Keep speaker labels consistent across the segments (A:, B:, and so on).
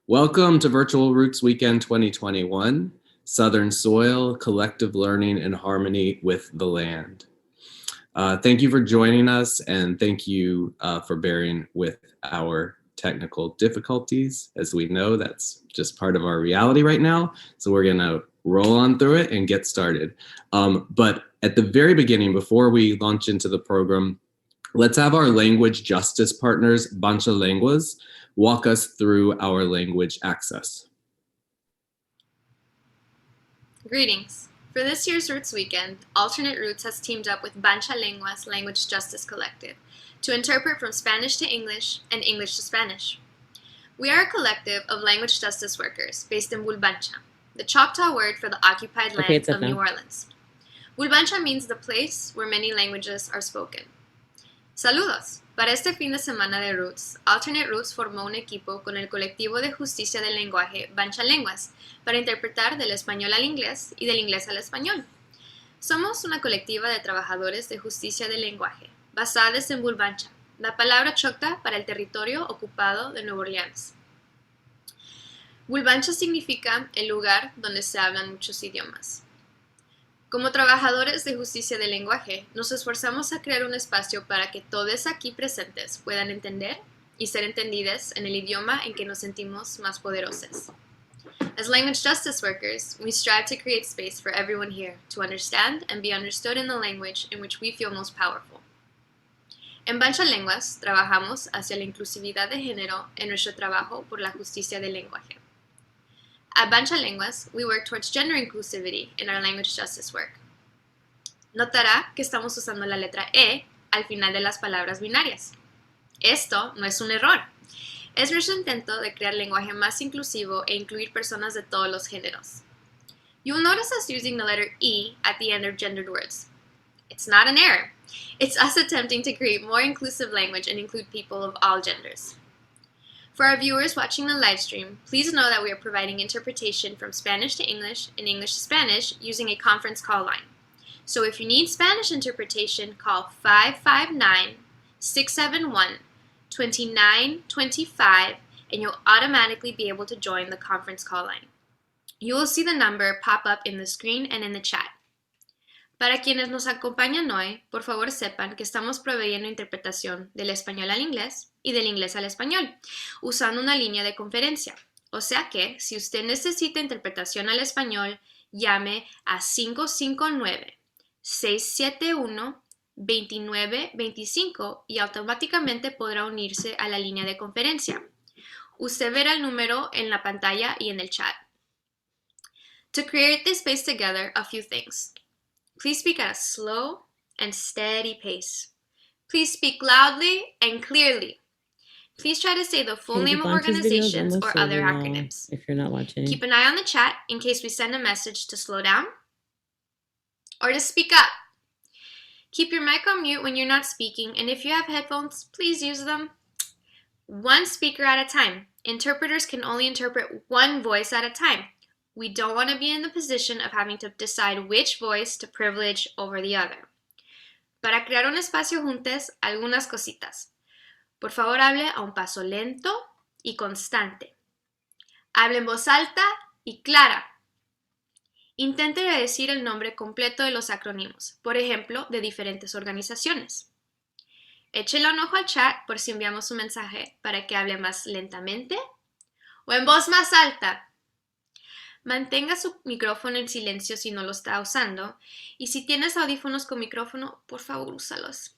A: Welcome to Virtual Roots Weekend 2021, Southern Soil, Collective Learning and Harmony with the Land. Thank you for joining us, and thank you for bearing with our technical difficulties. As we know, that's just part of our reality right now, so we're gonna roll on through it and get started. But at the very beginning, before we launch into the program, let's have our language justice partners, Bancha Lenguas, walk us through our language access.
B: Greetings. For this year's Roots Weekend, Alternate Roots has teamed up with Bancha Lenguas Language Justice Collective to interpret from Spanish to English and English to Spanish. We are a collective of language justice workers based in Bulbancha, the Choctaw word for the occupied land of New Orleans. Bulbancha means the place where many languages are spoken. Saludos. Para este fin de semana de Roots, Alternate Roots formó un equipo con el colectivo de justicia del lenguaje Bancha Lenguas para interpretar del español al inglés y del inglés al español. Somos una colectiva de trabajadores de justicia del lenguaje, basadas en Bulbancha, la palabra chocta para el territorio ocupado de Nueva Orleans. Bulbancha significa el lugar donde se hablan muchos idiomas. Como trabajadores de justicia del lenguaje, nos esforzamos a crear un espacio para que todos aquí presentes puedan entender y ser entendidas en el idioma en que nos sentimos más poderosos. As language justice workers, we strive to create space for everyone here to understand and be understood in the language in which we feel most powerful. En Bancha Lenguas, trabajamos hacia la inclusividad de género en nuestro trabajo por la justicia del lenguaje. At Bancha Lenguas, we work towards gender inclusivity in our language justice work. Notará que estamos usando la letra E al final de las palabras binarias. Esto no es un error. Es nuestro intento de crear lenguaje más inclusivo e incluir personas de todos los géneros. You'll notice us using the letter E at the end of gendered words. It's not an error. It's us attempting to create more inclusive language and include people of all genders. For our viewers watching the live stream, please know that we are providing interpretation from Spanish to English and English to Spanish using a conference call line. So if you need Spanish interpretation, call 559-671-2925 and you'll automatically be able to join the conference call line. You will see the number pop up in the screen and in the chat. Para quienes nos acompañan hoy, por favor sepan que estamos proveyendo interpretación del español al inglés y del inglés al español, usando una línea de conferencia. O sea que, si usted necesita interpretación al español, llame a 559-671-2925 y automáticamente podrá unirse a la línea de conferencia. Usted verá el número en la pantalla y en el chat. To create this space together, a few things. Please speak at a slow and steady pace. Please speak loudly and clearly. Please try to say the full name of organizations or other acronyms.
C: If you're not watching.
B: Keep an eye on the chat in case we send a message to slow down or to speak up. Keep your mic on mute when you're not speaking, and if you have headphones, please use them. One speaker at a time. Interpreters can only interpret one voice at a time. We don't want to be in the position of having to decide which voice to privilege over the other. Para crear un espacio juntos, algunas cositas. Por favor, hable a un paso lento y constante. Hable en voz alta y clara. Intente decir el nombre completo de los acrónimos, por ejemplo, de diferentes organizaciones. Échele un ojo al chat por si enviamos un mensaje para que hable más lentamente o en voz más alta. Mantenga su micrófono en silencio si no lo está usando y si tienes audífonos con micrófono, por favor úsalos.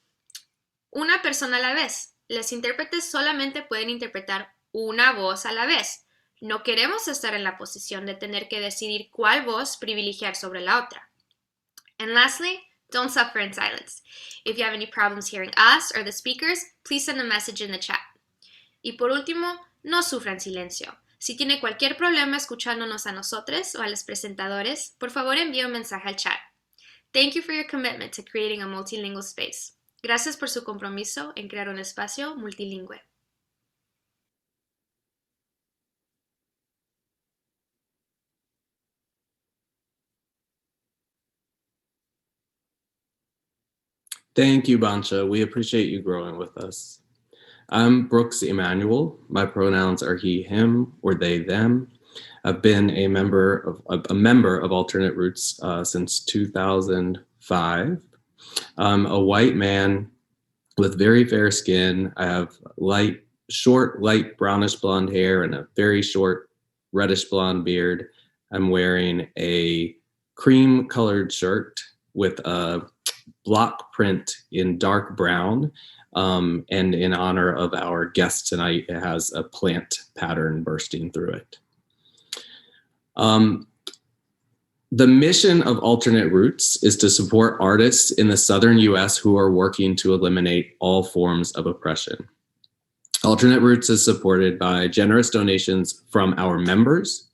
B: Una persona a la vez. Los intérpretes solamente pueden interpretar una voz a la vez. No queremos estar en la posición de tener que decidir cuál voz privilegiar sobre la otra. And lastly, don't suffer in silence. If you have any problems hearing us or the speakers, please send a message in the chat. Y por último, no sufra en silencio. Si tiene cualquier problema escuchándonos a nosotros o a los presentadores, por favor envíe un mensaje al chat. Thank you for your commitment to creating a multilingual space. Gracias por su compromiso en crear un espacio multilingüe.
A: Thank you, Bancha. We appreciate you growing with us. I'm Brooks Emanuel. My pronouns are he, him, or they, them. I've been a member of Alternate Roots since 2005. I'm a white man with very fair skin. I have short, light brownish blonde hair and a very short reddish blonde beard. I'm wearing a cream colored shirt with a block print in dark brown. And in honor of our guest tonight, it has a plant pattern bursting through it. The mission of Alternate Roots is to support artists in the Southern US who are working to eliminate all forms of oppression. Alternate Roots is supported by generous donations from our members,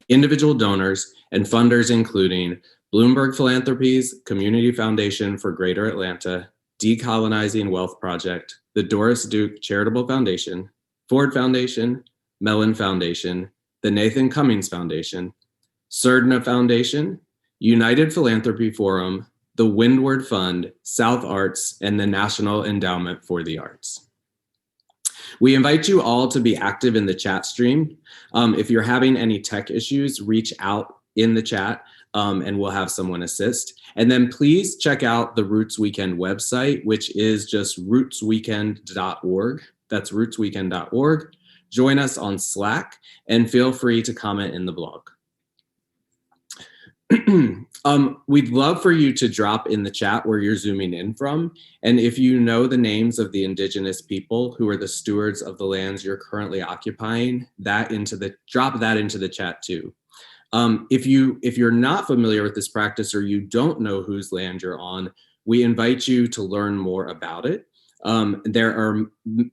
A: individual donors, and funders including Bloomberg Philanthropies, Community Foundation for Greater Atlanta, Decolonizing Wealth Project, the Doris Duke Charitable Foundation, Ford Foundation, Mellon Foundation, the Nathan Cummings Foundation, Surdna Foundation, United Philanthropy Forum, the Windward Fund, South Arts, and the National Endowment for the Arts. We invite you all to be active in the chat stream. If you're having any tech issues, reach out in the chat and we'll have someone assist. And then please check out the Roots Weekend website, which is just rootsweekend.org. That's rootsweekend.org. Join us on Slack and feel free to comment in the blog. We'd love for you to drop in the chat where you're zooming in from. And if you know the names of the indigenous people who are the stewards of the lands you're currently occupying, drop that into the chat too. If you're not familiar with this practice or you don't know whose land you're on, we invite you to learn more about it. There are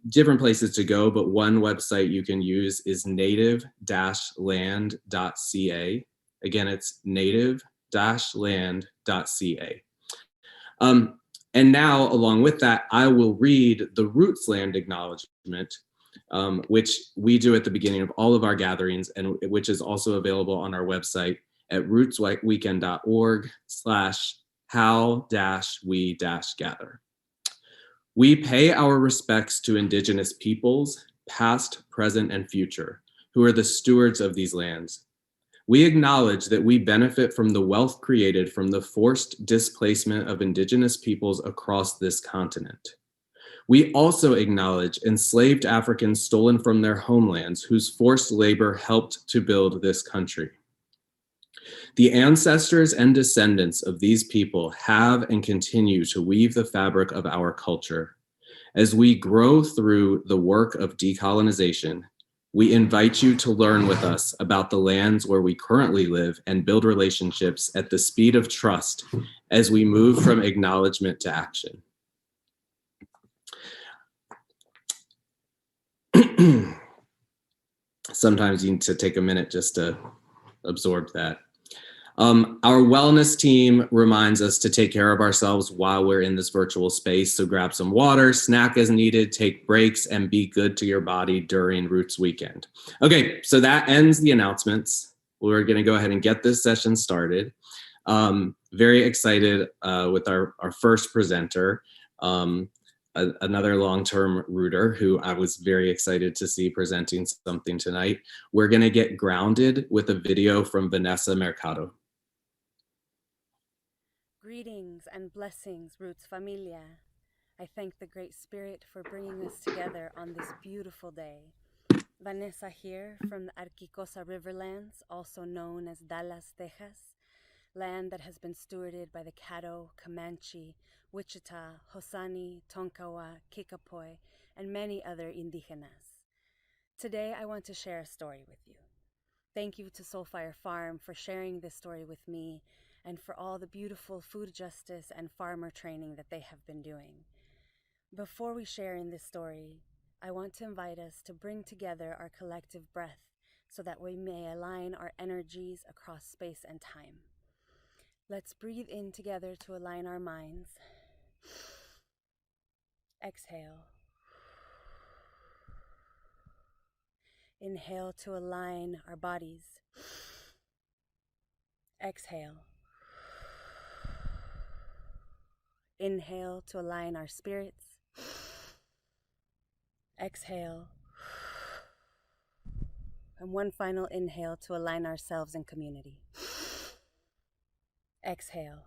A: different places to go, but one website you can use is native-land.ca. Again, it's native-land.ca. And now, along with that, I will read the Roots Land Acknowledgement, which we do at the beginning of all of our gatherings, and which is also available on our website at rootsweekend.org/how-we-gather. We pay our respects to Indigenous peoples, past, present, and future, who are the stewards of these lands. We acknowledge that we benefit from the wealth created from the forced displacement of Indigenous peoples across this continent. We also acknowledge enslaved Africans stolen from their homelands whose forced labor helped to build this country. The ancestors and descendants of these people have and continue to weave the fabric of our culture. As we grow through the work of decolonization, we invite you to learn with us about the lands where we currently live and build relationships at the speed of trust as we move from acknowledgement to action. Sometimes you need to take a minute just to absorb that. Our wellness team reminds us to take care of ourselves while we're in this virtual space. So grab some water, snack as needed, take breaks, and be good to your body during Roots Weekend. Okay, so that ends the announcements. We're gonna go ahead and get this session started. Very excited with our first presenter, another long-term rooter who I was very excited to see presenting something tonight. We're gonna get grounded with a video from Vanessa Mercado.
C: Greetings and blessings, Roots Familia. I thank the Great Spirit for bringing us together on this beautiful day. Vanessa here from the Arquicosa Riverlands, also known as Dallas, Texas, land that has been stewarded by the Caddo, Comanche, Wichita, Hosani, Tonkawa, Kickapoo, and many other indigenas. Today I want to share a story with you. Thank you to Soulfire Farm for sharing this story with me and for all the beautiful food justice and farmer training that they have been doing. Before we share in this story, I want to invite us to bring together our collective breath so that we may align our energies across space and time. Let's breathe in together to align our minds. Exhale. Inhale to align our bodies. Exhale. Inhale to align our spirits. Exhale. And one final inhale to align ourselves in community. Exhale.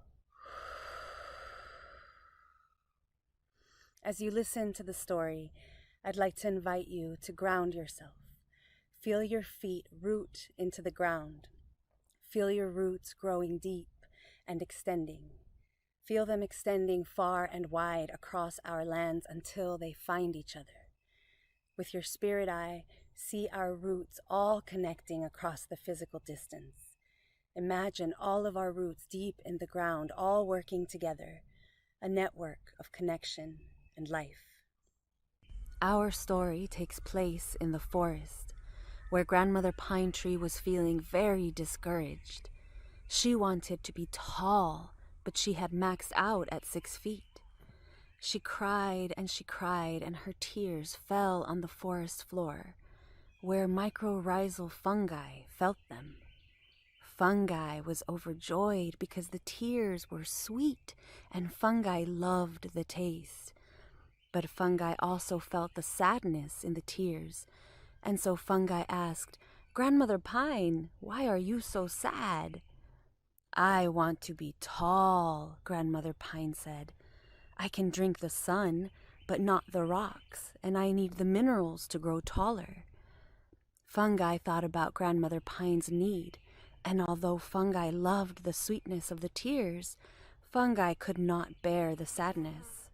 C: As you listen to the story, I'd like to invite you to ground yourself. Feel your feet root into the ground. Feel your roots growing deep and extending. Feel them extending far and wide across our lands until they find each other. With your spirit eye, see our roots all connecting across the physical distance. Imagine all of our roots deep in the ground, all working together, a network of connection and life. Our story takes place in the forest, where Grandmother Pine Tree was feeling very discouraged. She wanted to be tall, but she had maxed out at 6 feet. She cried, and her tears fell on the forest floor, where mycorrhizal fungi felt them. Fungi was overjoyed because the tears were sweet, and fungi loved the taste. But fungi also felt the sadness in the tears, and so fungi asked, "Grandmother Pine, why are you so sad?" "I want to be tall," Grandmother Pine said. "I can drink the sun, but not the rocks, and I need the minerals to grow taller." Fungi thought about Grandmother Pine's need, and although fungi loved the sweetness of the tears, fungi could not bear the sadness.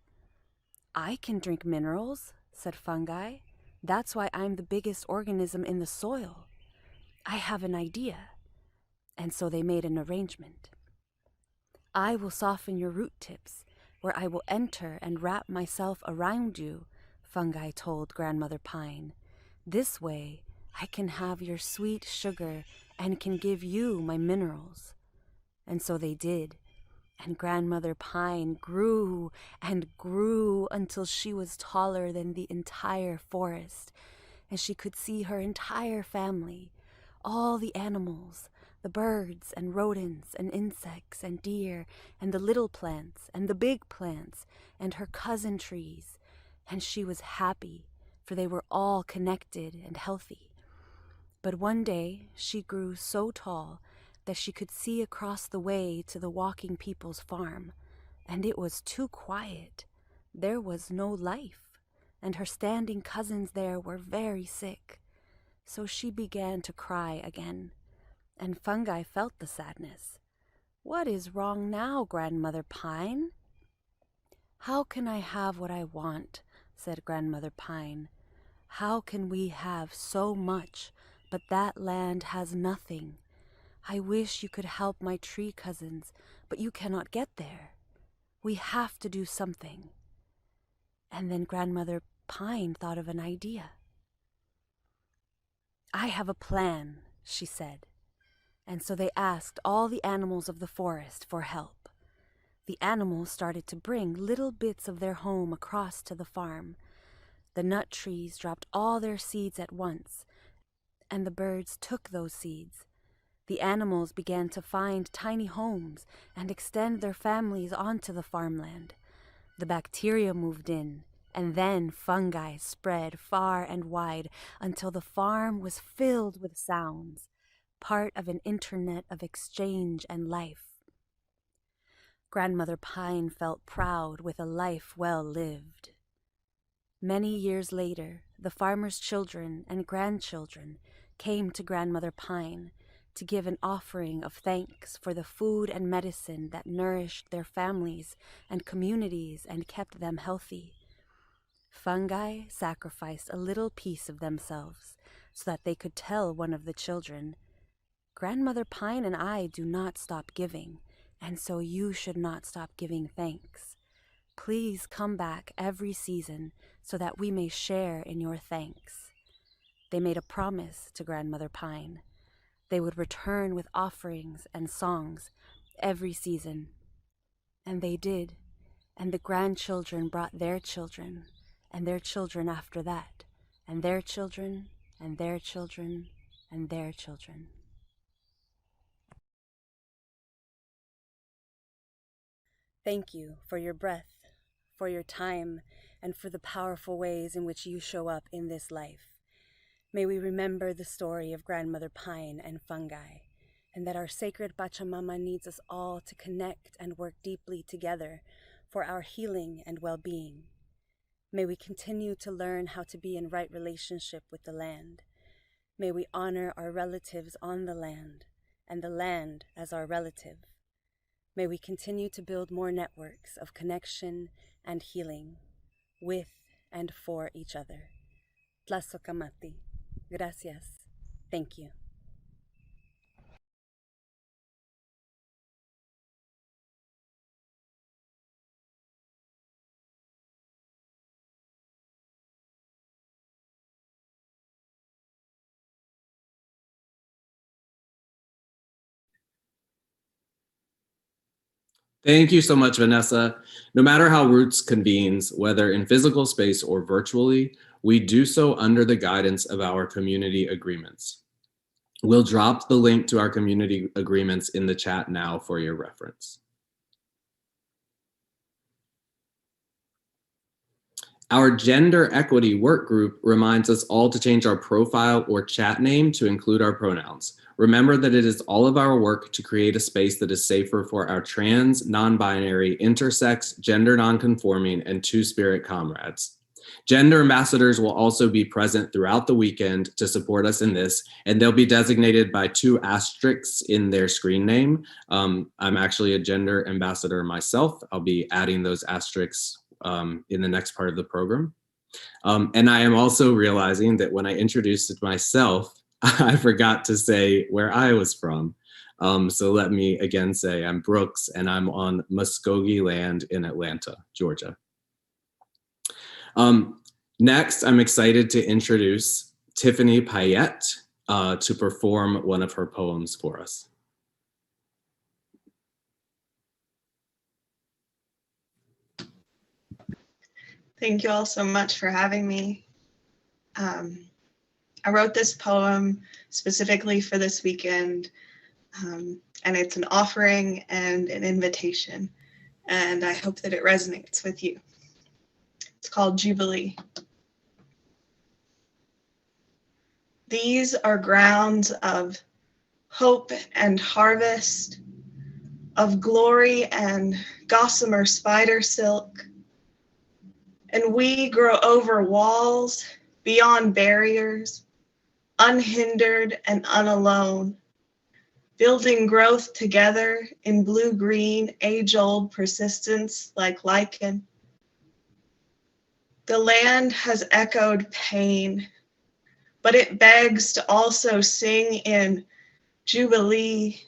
C: "I can drink minerals," said fungi. "That's why I'm the biggest organism in the soil. I have an idea." And so they made an arrangement. "I will soften your root tips, where I will enter and wrap myself around you," fungi told Grandmother Pine. "This way, I can have your sweet sugar and can give you my minerals." And so they did. And Grandmother Pine grew and grew until she was taller than the entire forest, and she could see her entire family, all the animals, the birds and rodents and insects and deer and the little plants and the big plants and her cousin trees, and she was happy, for they were all connected and healthy. But one day she grew so tall that she could see across the way to the walking people's farm, and it was too quiet. There was no life, and her standing cousins there were very sick. So she began to cry again, and fungi felt the sadness. "What is wrong now, Grandmother Pine?" "How can I have what I want?" said Grandmother Pine. "How can we have so much, but that land has nothing? I wish you could help my tree cousins, but you cannot get there. We have to do something." And then Grandmother Pine thought of an idea. "I have a plan," she said. And so they asked all the animals of the forest for help. The animals started to bring little bits of their home across to the farm. The nut trees dropped all their seeds at once, and the birds took those seeds. The animals began to find tiny homes and extend their families onto the farmland. The bacteria moved in, and then fungi spread far and wide until the farm was filled with sounds, part of an internet of exchange and life. Grandmother Pine felt proud with a life well lived. Many years later, the farmers' children and grandchildren came to Grandmother Pine to give an offering of thanks for the food and medicine that nourished their families and communities and kept them healthy. Fungi sacrificed a little piece of themselves so that they could tell one of the children, "Grandmother Pine and I do not stop giving, and so you should not stop giving thanks. Please come back every season so that we may share in your thanks." They made a promise to Grandmother Pine. They would return with offerings and songs every season. And they did, and the grandchildren brought their children, and their children after that, and their children, and their children, and their children. Thank you for your breath, for your time, and for the powerful ways in which you show up in this life. May we remember the story of Grandmother Pine and fungi, and that our sacred Pachamama needs us all to connect and work deeply together for our healing and well-being. May we continue to learn how to be in right relationship with the land. May we honor our relatives on the land, and the land as our relative. May we continue to build more networks of connection and healing with and for each other. Tlazocamati. Gracias. Thank you.
A: Thank you so much, Vanessa. No matter how Roots convenes, whether in physical space or virtually, we do so under the guidance of our community agreements. We'll drop the link to our community agreements in the chat now for your reference. Our gender equity work group reminds us all to change our profile or chat name to include our pronouns. Remember that it is all of our work to create a space that is safer for our trans, non-binary, intersex, gender non-conforming, and two-spirit comrades. Gender ambassadors will also be present throughout the weekend to support us in this, and they'll be designated by 2 asterisks in their screen name. I'm actually a gender ambassador myself. I'll be adding those asterisks in the next part of the program. And I am also realizing that when I introduced myself, I forgot to say where I was from. So let me again say I'm Brooks, and I'm on Muskogee land in Atlanta, Georgia. Next, I'm excited to introduce Tiffany Payette to perform one of her poems for us.
D: Thank you all so much for having me. I wrote this poem specifically for this weekend, and it's an offering and an invitation, and I hope that it resonates with you. It's called Jubilee. These are grounds of hope and harvest, of glory and gossamer spider silk, and we grow over walls, beyond barriers, unhindered and unalone, building growth together in blue-green, age-old persistence like lichen. The land has echoed pain, but it begs to also sing in Jubilee.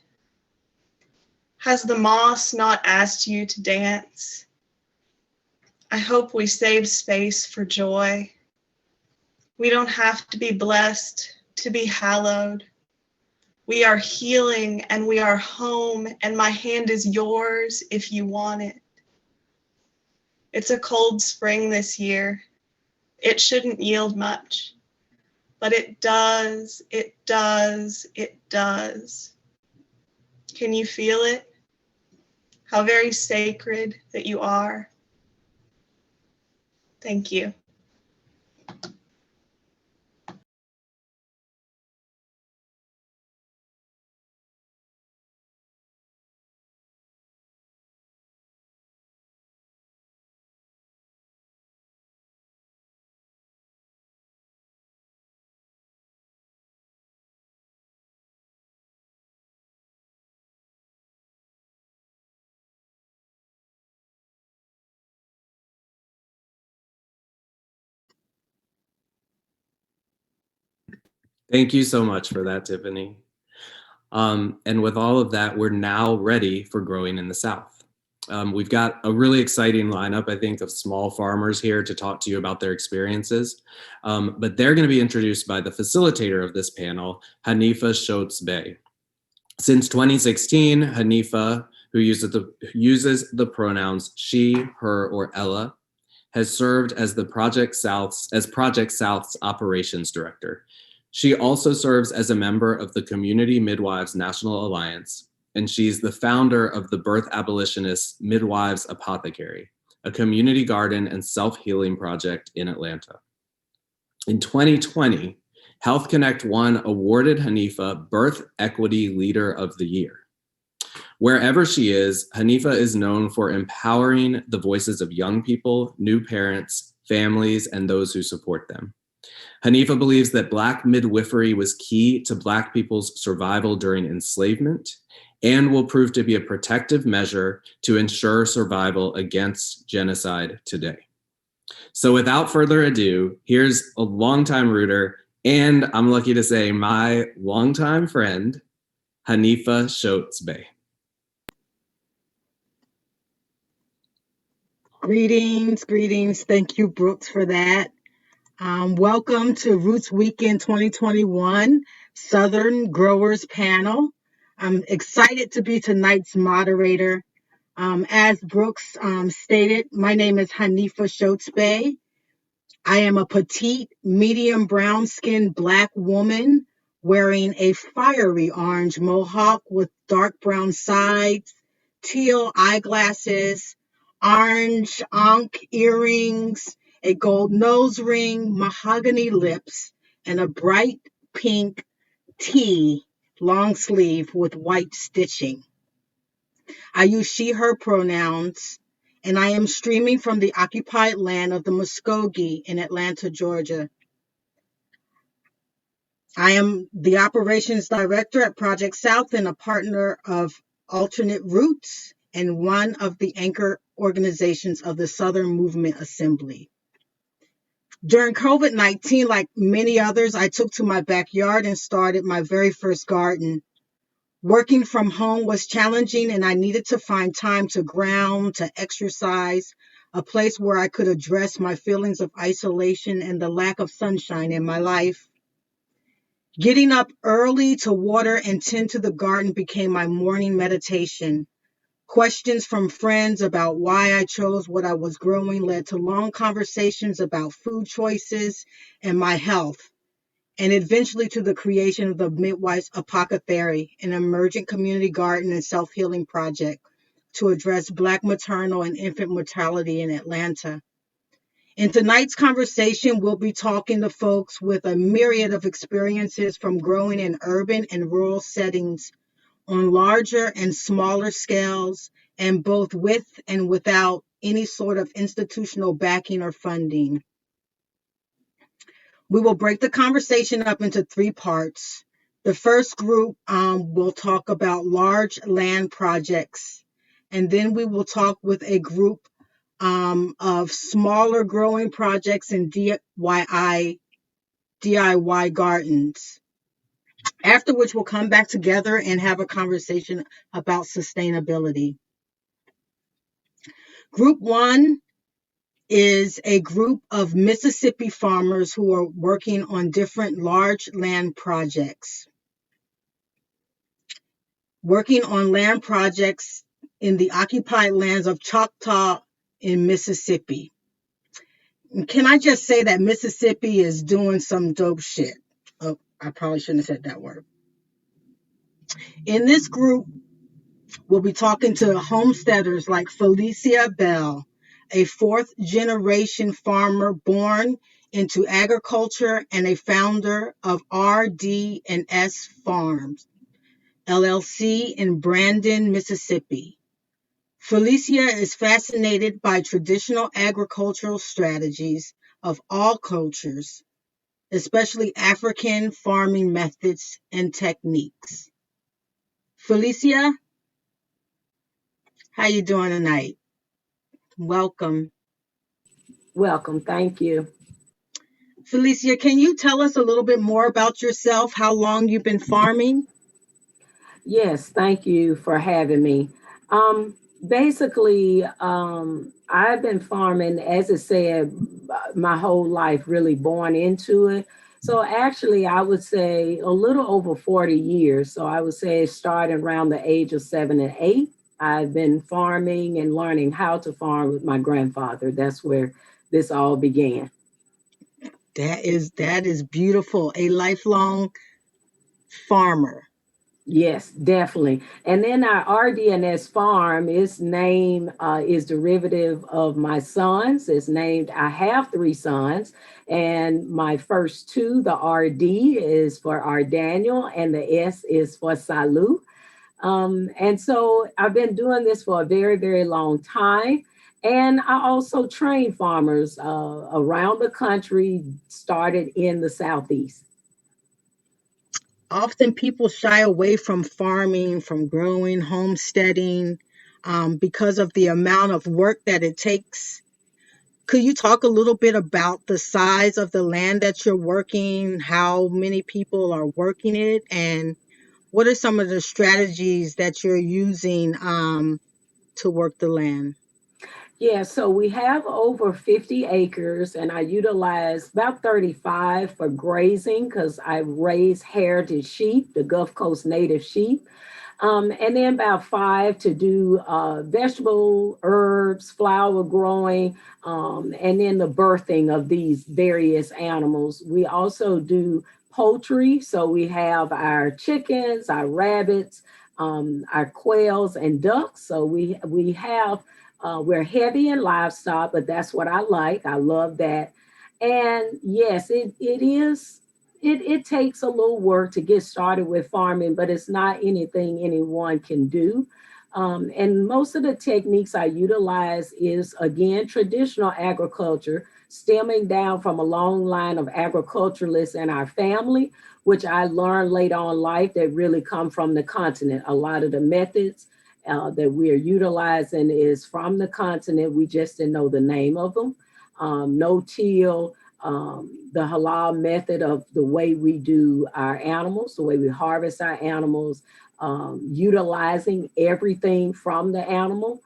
D: Has the moss not asked you to dance? I hope we save space for joy. We don't have to be blessed to be hallowed. We are healing and we are home, and my hand is yours if you want it. It's a cold spring this year. It shouldn't yield much, but it does, it does, it does. Can you feel it? How very sacred that you are. Thank you.
A: Thank you so much for that, Tiffany. And with all of that, we're now ready for Growing in the South. We've got a really exciting lineup, I think, of small farmers here to talk to you about their experiences. But they're going to be introduced by the facilitator of this panel, Hanifa Schultz-Bey. Since 2016, Hanifa, who uses the pronouns she, her, or Ella, has served as Project South's operations director. She also serves as a member of the Community Midwives National Alliance, and she's the founder of the birth abolitionist Midwives Apothecary, a community garden and self-healing project in Atlanta. In 2020, Health Connect One awarded Hanifa Birth Equity Leader of the Year. Wherever she is, Hanifa is known for empowering the voices of young people, new parents, families, and those who support them. Hanifa believes that Black midwifery was key to Black people's survival during enslavement and will prove to be a protective measure to ensure survival against genocide today. So without further ado, here's a longtime rooter, and I'm lucky to say my longtime friend, Hanifa Shotes-Bey.
E: Greetings. Thank you, Brooks, for that. Welcome to Roots Weekend 2021 Southern Growers Panel. I'm excited to be tonight's moderator. As Brooks stated, my name is Hanifa Shotes-Bey. I am a petite, medium brown-skinned Black woman wearing a fiery orange mohawk with dark brown sides, teal eyeglasses, orange ankh earrings, a gold nose ring, mahogany lips, and a bright pink tee long sleeve with white stitching. I use she, her pronouns, and I am streaming from the occupied land of the Muskogee in Atlanta, Georgia. I am the operations director at Project South and a partner of Alternate Roots and one of the anchor organizations of the Southern Movement Assembly. During COVID-19, like many others, I took to my backyard and started my very first garden. Working from home was challenging, and I needed to find time to ground, to exercise, a place where I could address my feelings of isolation and the lack of sunshine in my life. Getting up early to water and tend to the garden became my morning meditation. Questions from friends about why I chose what I was growing led to long conversations about food choices and my health, and eventually to the creation of the Midwife's Apothecary, an emergent community garden and self-healing project to address Black maternal and infant mortality in Atlanta. In tonight's conversation, we'll be talking to folks with a myriad of experiences from growing in urban and rural settings on larger and smaller scales, and both with and without any sort of institutional backing or funding. We will break the conversation up into 3 parts. The first group will talk about large land projects, and then we will talk with a group of smaller growing projects and DIY gardens. After which we'll come back together and have a conversation about sustainability. Group 1 is a group of Mississippi farmers who are working on different large land projects. Working on land projects in the occupied lands of Choctaw in Mississippi. And can I just say that Mississippi is doing some dope shit? Oh, I probably shouldn't have said that word. In this group, we'll be talking to homesteaders like Felicia Bell, a 4th-generation farmer born into agriculture and a founder of RD&S Farms, LLC in Brandon, Mississippi. Felicia is fascinated by traditional agricultural strategies of all cultures, especially African farming methods and techniques. Felicia, how you doing tonight? Welcome.
F: Welcome. Thank you.
E: Felicia, can you tell us a little bit more about yourself, how long you've been farming?
F: Yes, thank you for having me. Basically, I've been farming, as it said, my whole life, really born into it. So actually, I would say a little over 40 years. So I would say starting around the age of 7 and 8, I've been farming and learning how to farm with my grandfather. That's where this all began.
E: That is beautiful. A lifelong farmer.
F: Yes, definitely. And then our RDNS farm is name is derivative of my sons. It's named, I have three sons, and my first two, the RD is for our Daniel, and the S is for Salu. And so I've been doing this for a very, very long time. And I also train farmers around the country, started in the Southeast.
E: Often people shy away from farming, from growing, homesteading, because of the amount of work that it takes. Could you talk a little bit about the size of the land that you're working, how many people are working it, and what are some of the strategies that you're using to work the land?
F: Yeah, so we have over 50 acres, and I utilize about 35 for grazing because I raise heritage sheep, the Gulf Coast native sheep. And then about 5 to do vegetable, herbs, flower growing, and then the birthing of these various animals. We also do poultry, so we have our chickens, our rabbits, our quails, and ducks. So we have we're heavy in livestock, but that's what I like. I love that. And yes, it takes a little work to get started with farming, but it's not anything anyone can do. And most of the techniques I utilize is again traditional agriculture, stemming down from a long line of agriculturalists in our family, which I learned later on in life that really come from the continent. A lot of the methods that we are utilizing is from the continent. We just didn't know the name of them. No-till, the halal method of the way we do our animals, the way we harvest our animals, utilizing everything from the animal,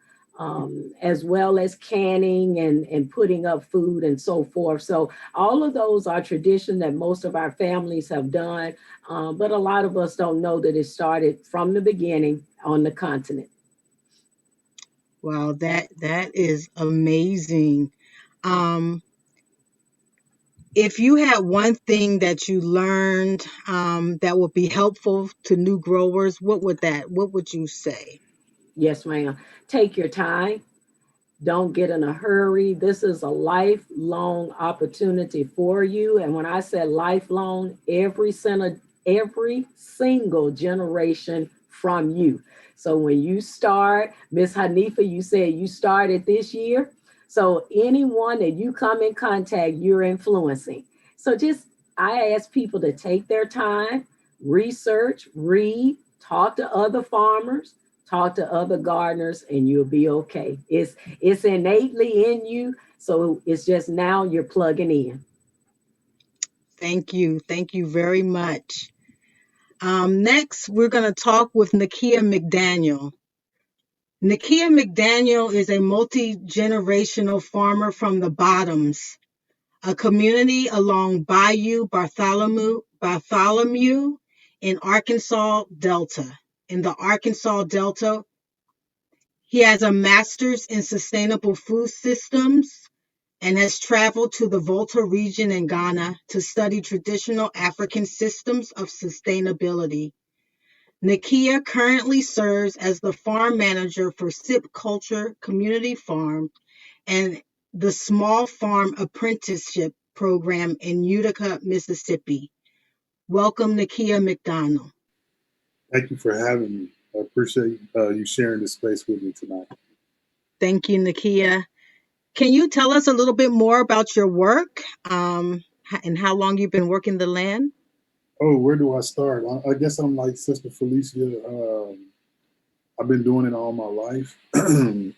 F: as well as canning and putting up food and so forth. So all of those are tradition that most of our families have done, but a lot of us don't know that it started from the beginning on the continent.
E: Wow, that is amazing. Um, if you had one thing that you learned that would be helpful to new growers, what would you say?
F: Yes, ma'am. Take your time. Don't get in a hurry. This is a lifelong opportunity for you. And when I say lifelong, every single generation from you. So when you start, Miss Hanifa, you said you started this year. So anyone that you come in contact, you're influencing. So I ask people to take their time, research, read, talk to other farmers, talk to other gardeners, and you'll be okay. It's innately in you, so it's just now you're plugging in.
E: Thank you. Thank you very much. Next, we're going to talk with Nakia McDaniel. Nakia McDaniel is a multi-generational farmer from the Bottoms, a community along Bayou Bartholomew in Arkansas Delta. In the Arkansas Delta, he has a master's in sustainable food systems and has traveled to the Volta region in Ghana to study traditional African systems of sustainability. Nakia currently serves as the farm manager for Sip Culture Community Farm and the Small Farm Apprenticeship Program in Utica, Mississippi. Welcome, Nakia McDonald.
G: Thank you for having me. I appreciate you sharing this space with me tonight.
E: Thank you, Nakia. Can you tell us a little bit more about your work and how long you've been working the land?
G: Oh, where do I start? I guess I'm like Sister Felicia. I've been doing it all my life.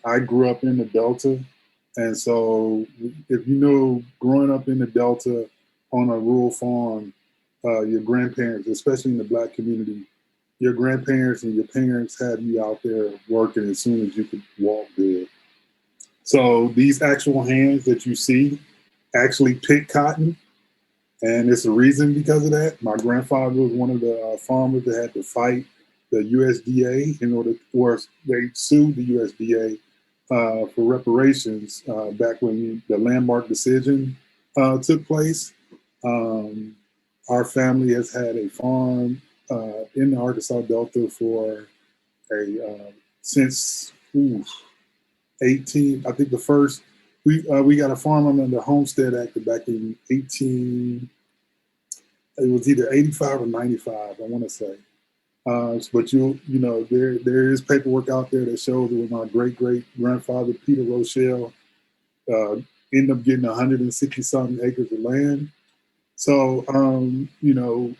G: I grew up in the Delta. And so if you know, growing up in the Delta on a rural farm, your grandparents, especially in the Black community, your grandparents and your parents had you out there working as soon as you could walk good. So these actual hands that you see actually pick cotton. And it's a reason because of that. My grandfather was one of the farmers that had to fight the USDA in order, or they sued the USDA for reparations back when the landmark decision took place. Our family has had a farm in the Arkansas Delta for since 18. I think the first we got a farm under the Homestead Act back in 18. It was either 85 or 95, I want to say. But there is paperwork out there that shows that my great grandfather Peter Rochelle ended up getting 160 something acres of land. So the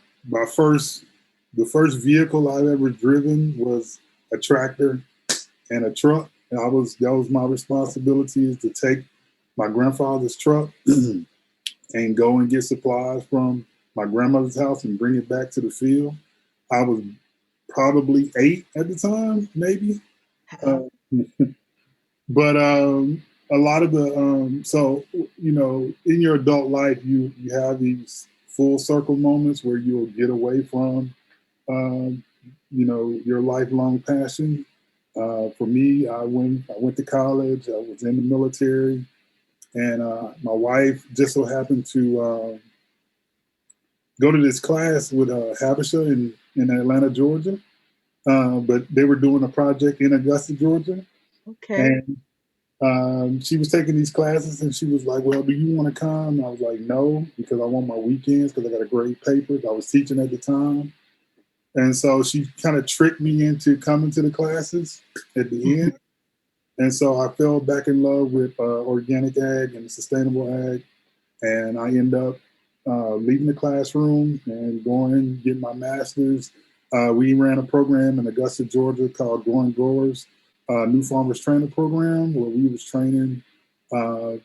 G: first vehicle I've ever driven was a tractor and a truck. And that was my responsibility, is to take my grandfather's truck and go and get supplies from my grandmother's house and bring it back to the field. I was probably 8 at the time, maybe. But a lot of the in your adult life, you have these full circle moments where you'll get away from your lifelong passion. For me, I went to college. I was in the military, and my wife just so happened to go to this class with Habesha in Atlanta, Georgia. But they were doing a project in Augusta, Georgia.
E: Okay.
G: And she was taking these classes, and she was like, "Well, do you want to come?" And I was like, "No, because I want my weekends, because I got to grade papers." I was teaching at the time. And so she kind of tricked me into coming to the classes at the end. And so I fell back in love with organic ag and sustainable ag. And I ended up leaving the classroom and going get my master's. We ran a program in Augusta, Georgia called Growing Growers, New Farmers Trainer Program, where we was training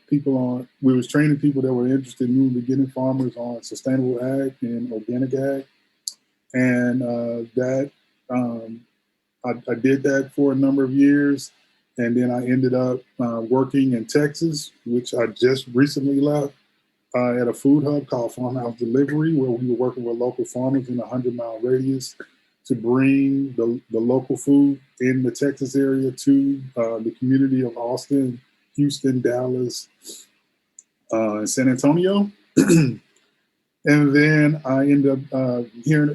G: people that were interested in new beginning farmers on sustainable ag and organic ag. And I did that for a number of years. And then I ended up working in Texas, which I just recently left, at a food hub called Farmhouse Delivery, where we were working with local farmers in a 100-mile radius to bring the local food in the Texas area to the community of Austin, Houston, Dallas, and San Antonio. And then I ended up hearing,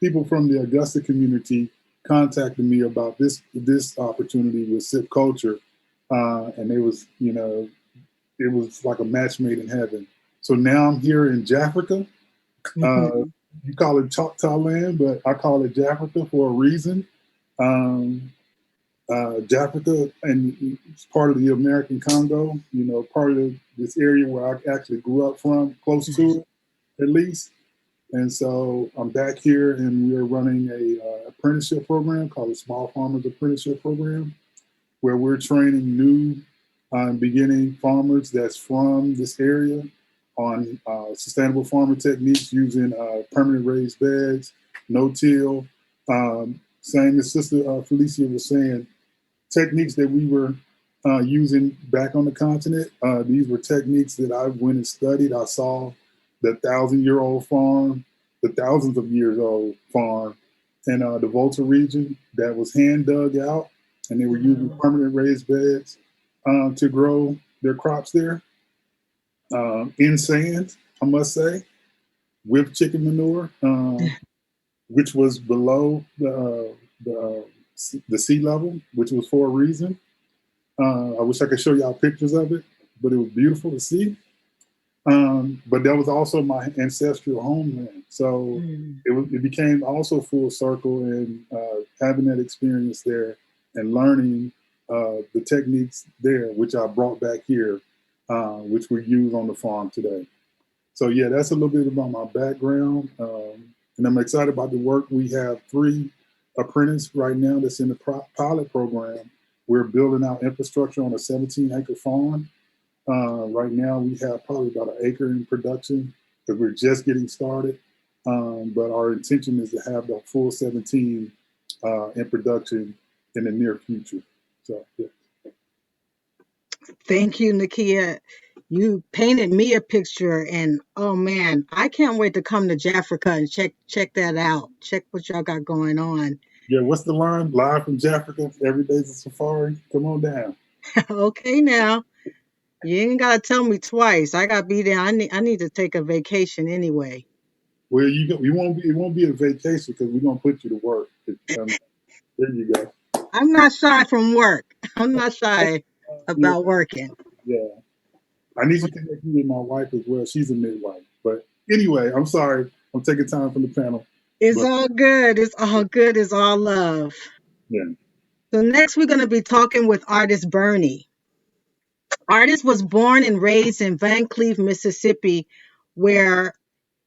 G: people from the Augusta community contacted me about this opportunity with Sip Culture. And it was like a match made in heaven. So now I'm here in Jafrica. You call it Choctaw land, but I call it Jafrica for a reason. Jafrica, and it's part of the American Congo, part of this area where I actually grew up from, close to it, at least. And so I'm back here, and we're running a apprenticeship program called the Small Farmers Apprenticeship Program, where we're training new beginning farmers that's from this area on sustainable farming techniques using permanent raised beds, no-till. Same as Sister Felicia was saying, techniques that we were using back on the continent. These were techniques that I went and studied. I saw the 1,000-year-old farm, the thousands of years old farm in the Volta region that was hand dug out, and they were using permanent raised beds to grow their crops there in sand, I must say, with chicken manure, which was below the sea level, which was for a reason. I wish I could show y'all pictures of it, but it was beautiful to see. But that was also my ancestral homeland. So it became also full circle, and having that experience there and learning the techniques there, which I brought back here, which we use on the farm today. So yeah, that's a little bit about my background. And I'm excited about the work. We have 3 apprentices right now that's in the pilot program. We're building out infrastructure on a 17-acre farm. Right now, we have probably about 1 acre in production because we're just getting started. But our intention is to have the full 17 in production in the near future. So, yeah.
E: Thank you, Nakia. You painted me a picture, and oh man, I can't wait to come to Jafrica and check that out. Check what y'all got going on.
G: Yeah, what's the line? Live from Jafrica, every day's a safari. Come on down.
E: Okay, now you ain't gotta tell me twice. I gotta be there. I need to take a vacation anyway.
G: Well, you won't be. It won't be a vacation because we're gonna put you to work. There you go.
E: I'm not shy from work. I'm not shy about working.
G: Yeah. I need to connect you with my wife as well. She's a midwife. But anyway, I'm sorry. I'm taking time from the panel.
E: It's all good. It's all good. It's all love.
G: Yeah.
E: So next we're going to be talking with artist Bernie. Artist was born and raised in Van Cleve, Mississippi, where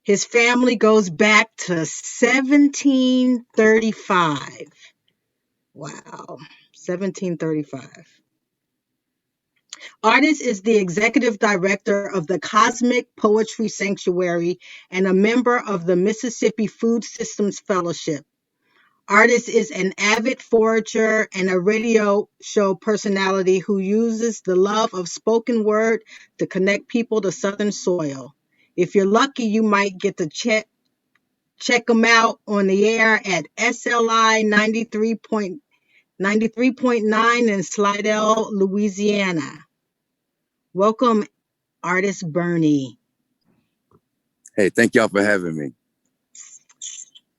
E: his family goes back to 1735. Wow, 1735. Artist is the executive director of the Cosmic Poetry Sanctuary and a member of the Mississippi Food Systems Fellowship. Artist is an avid forager and a radio show personality who uses the love of spoken word to connect people to Southern soil. If you're lucky, you might get to check them out on the air at SLI 93.9 in Slidell, Louisiana. Welcome, artist Bernie.
H: Hey, thank y'all for having me.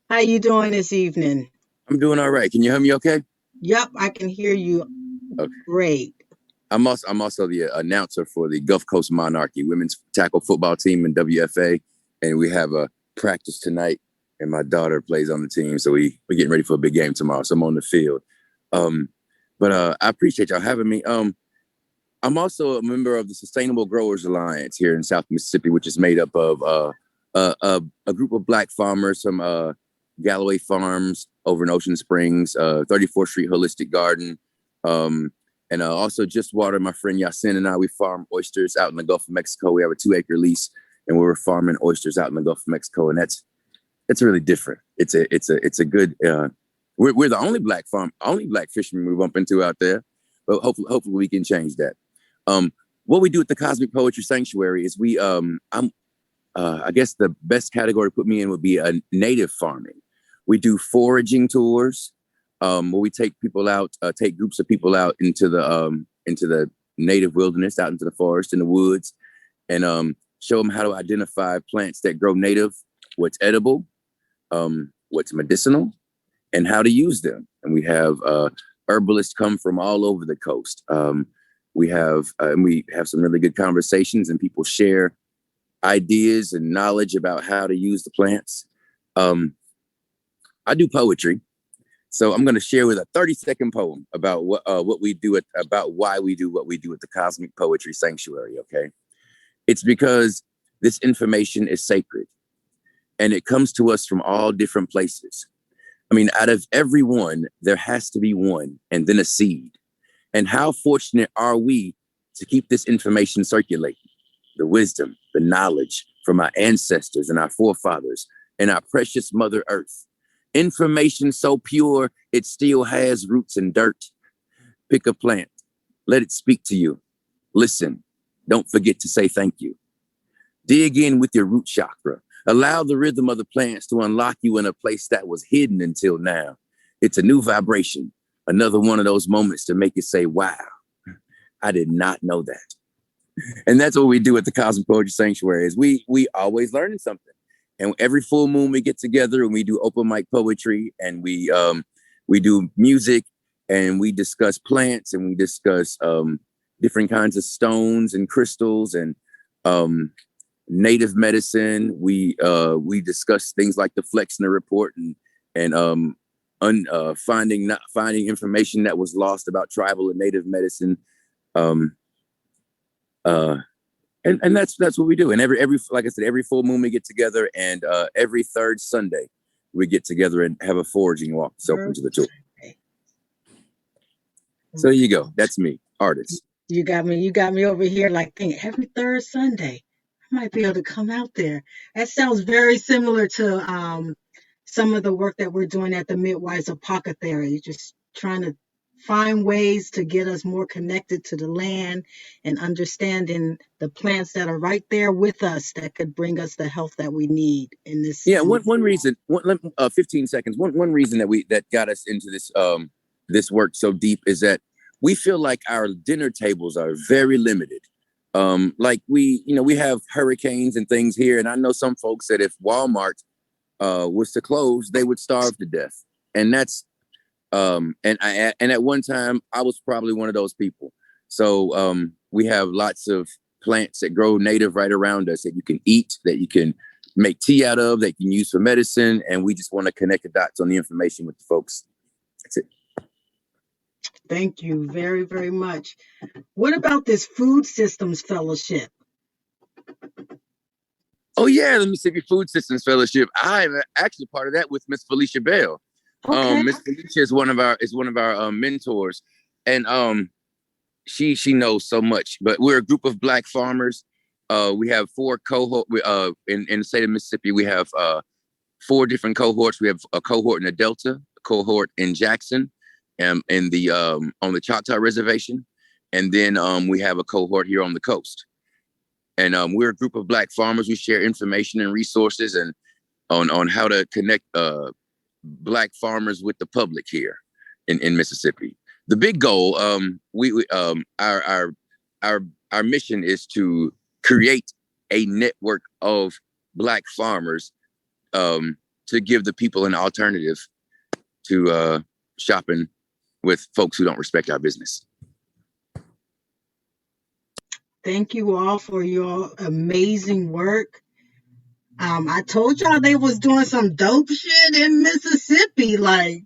E: How you doing this evening?
H: I'm doing all right. Can you hear me okay?
E: Yep, I can hear you.
H: Okay.
E: Great.
H: I'm also the announcer for the Gulf Coast Monarchy women's tackle football team in WFA, and we have a practice tonight, and my daughter plays on the team, so we're getting ready for a big game tomorrow, so I'm on the field. But I appreciate y'all having me. I'm also a member of the Sustainable Growers Alliance here in South Mississippi, which is made up of a group of Black farmers from Galloway Farms over in Ocean Springs, 34th Street Holistic Garden, and also Just Water. My friend Yasin and I, we farm oysters out in the Gulf of Mexico. We have a 2-acre lease, and we're farming oysters out in the Gulf of Mexico, and that's really different. It's a good. We're the only black fishermen we bump into out there, but hopefully we can change that. What we do at the Cosmic Poetry Sanctuary is I guess the best category to put me in would be native farming. We do foraging tours, where we take groups of people out into the native wilderness, out into the forest, in the woods, and show them how to identify plants that grow native, what's edible, what's medicinal, and how to use them. And we have herbalists come from all over the coast. We have some really good conversations, and people share ideas and knowledge about how to use the plants. I do poetry, so I'm going to share with a 30-second poem about what we do about why we do what we do at the Cosmic Poetry Sanctuary. Okay, it's because this information is sacred, and it comes to us from all different places. I mean, out of every one, there has to be one, and then a seed. And how fortunate are we to keep this information circulating? The wisdom, the knowledge from our ancestors and our forefathers and our precious Mother Earth. Information so pure, it still has roots in dirt. Pick a plant, let it speak to you. Listen, don't forget to say thank you. Dig in with your root chakra. Allow the rhythm of the plants to unlock you in a place that was hidden until now. It's a new vibration, another one of those moments to make you say, wow, I did not know that. And that's what we do at the Cosmic Poetry Sanctuary is we always learning something. And every full moon we get together and we do open mic poetry, and we do music, and we discuss plants, and we discuss different kinds of stones and crystals and native medicine. We discuss things like the Flexner Report and finding information that was lost about tribal and native medicine. And that's what we do. And every like I said, every full moon we get together, and every third Sunday we get together and have a foraging walk. It's open to the tour. So there you go. That's me, artist.
E: You got me over here like thinking every third Sunday I might be able to come out there. That sounds very similar to some of the work that we're doing at the Midwives Apothecary, just trying to find ways to get us more connected to the land and understanding the plants that are right there with us that could bring us the health that we need in this.
H: Yeah, one reason, 15 seconds. One reason that got us into this work so deep is that we feel like our dinner tables are very limited. Like we have hurricanes and things here, and I know some folks that if Walmart was to close, they would starve to death. And that's and at one time I was probably one of those people. So we have lots of plants that grow native right around us that you can eat, that you can make tea out of, that you can use for medicine. And we just want to connect the dots on the information with the folks. That's it.
E: Thank you very, very much. What about this Food Systems Fellowship?
H: Oh yeah, the Mississippi Food Systems Fellowship. I'm actually part of that with Miss Felicia Bell.
E: Okay.
H: Miss Felicia is one of our mentors, and she knows so much. But we're a group of Black farmers. We have 4 cohorts in the state of Mississippi. We have 4 different cohorts. We have a cohort in the Delta, a cohort in Jackson, in the on the Choctaw Reservation, and then we have a cohort here on the coast. And we're a group of Black farmers. We share information and resources and on how to connect Black farmers with the public here in Mississippi. The big goal, our mission is to create a network of Black farmers to give the people an alternative to shopping with folks who don't respect our business.
E: Thank you all for your amazing work. I told y'all they was doing some dope shit in Mississippi. Like,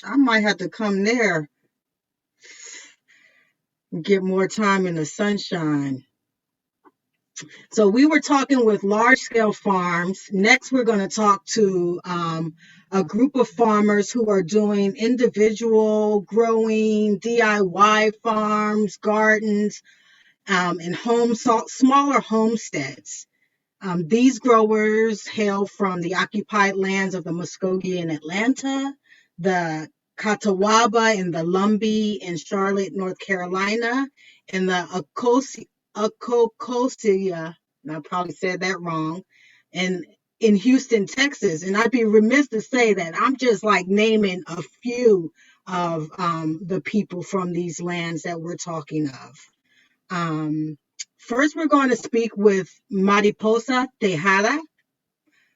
E: I might have to come there and get more time in the sunshine. So we were talking with large scale farms. Next, we're going to talk to a group of farmers who are doing individual growing, DIY farms, gardens, and smaller homesteads. These growers hail from the occupied lands of the Muskogee in Atlanta, the Catawba and the Lumbee in Charlotte, North Carolina, and the Akokosia, and I probably said that wrong, and in Houston, Texas. And I'd be remiss to say that I'm just like naming a few of the people from these lands that we're talking of. First, we're going to speak with Mariposa Tejada.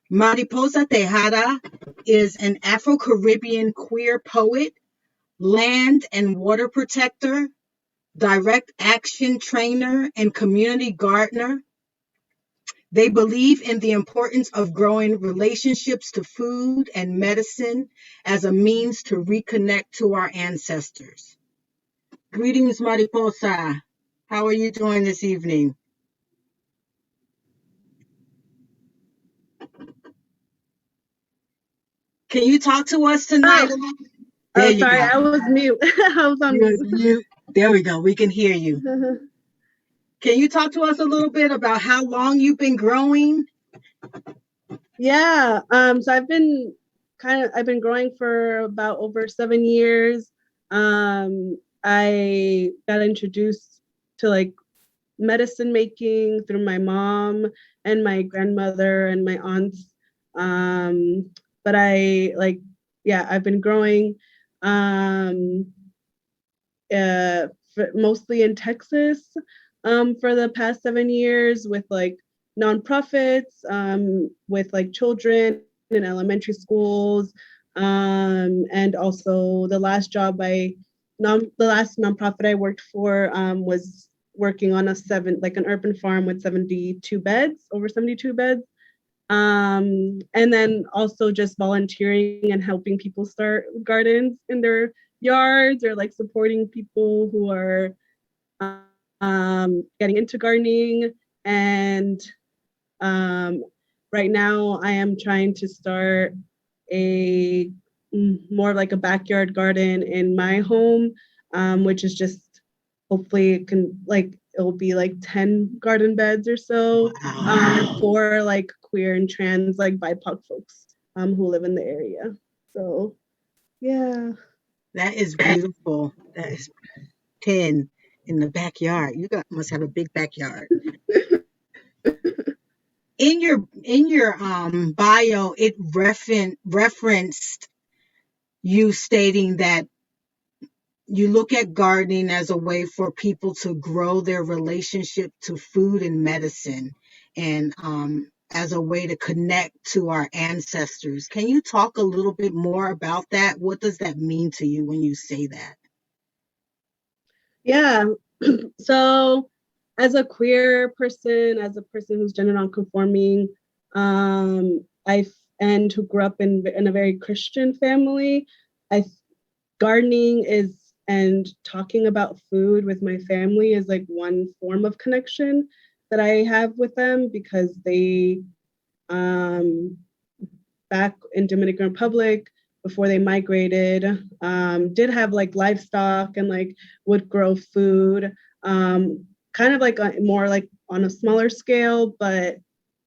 E: Mariposa Tejada is an Afro-Caribbean queer poet, land and water protector, direct action trainer, and community gardener. They believe in the importance of growing relationships to food and medicine as a means to reconnect to our ancestors. Greetings, Mariposa. How are you doing this evening? Can you talk to us tonight?
I: Oh, sorry, I was mute. I was on mute.
E: There we go. We can hear you. Can you talk to us a little bit about how long you've been growing?
I: Yeah. So I've been growing for about over 7 years. I got introduced to like medicine making through my mom and my grandmother and my aunts. But I've been growing mostly in Texas for the past 7 years with like nonprofits, with like children in elementary schools, and also the last nonprofit I worked for was working on an urban farm with over 72 beds. And then also just volunteering and helping people start gardens in their yards, or like supporting people who are getting into gardening. And right now I am trying to start more like a backyard garden in my home, which is just hopefully it'll be like 10 garden beds or so, for like queer and trans like BIPOC folks who live in the area. So yeah.
E: That is beautiful. That is 10 in the backyard. You must have a big backyard. In your bio, it referenced you stating that you look at gardening as a way for people to grow their relationship to food and medicine. And as a way to connect to our ancestors. Can you talk a little bit more about that? What does that mean to you when you say that?
I: Yeah. So, as a queer person, as a person who's gender nonconforming, and who grew up in a very Christian family, I gardening is and talking about food with my family is like one form of connection that I have with them, because they back in Dominican Republic before they migrated, did have like livestock and like would grow food, kind of like more like on a smaller scale, but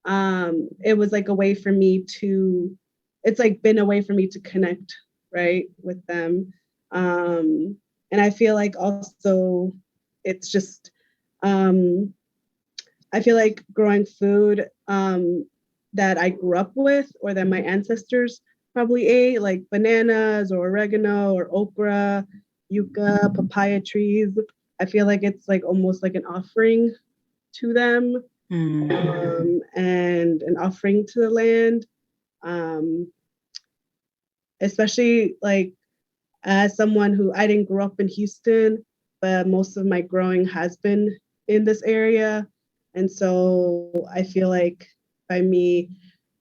I: it was like a way for me to, it's like been a way for me to connect, right, with them. And I feel like also it's just, I feel like growing food that I grew up with or that my ancestors probably ate, like bananas or oregano or okra, yucca, papaya trees. I feel like it's like almost like an offering to them, and an offering to the land. Especially like as someone who, I didn't grow up in Houston, but most of my growing has been in this area. And so I feel like by me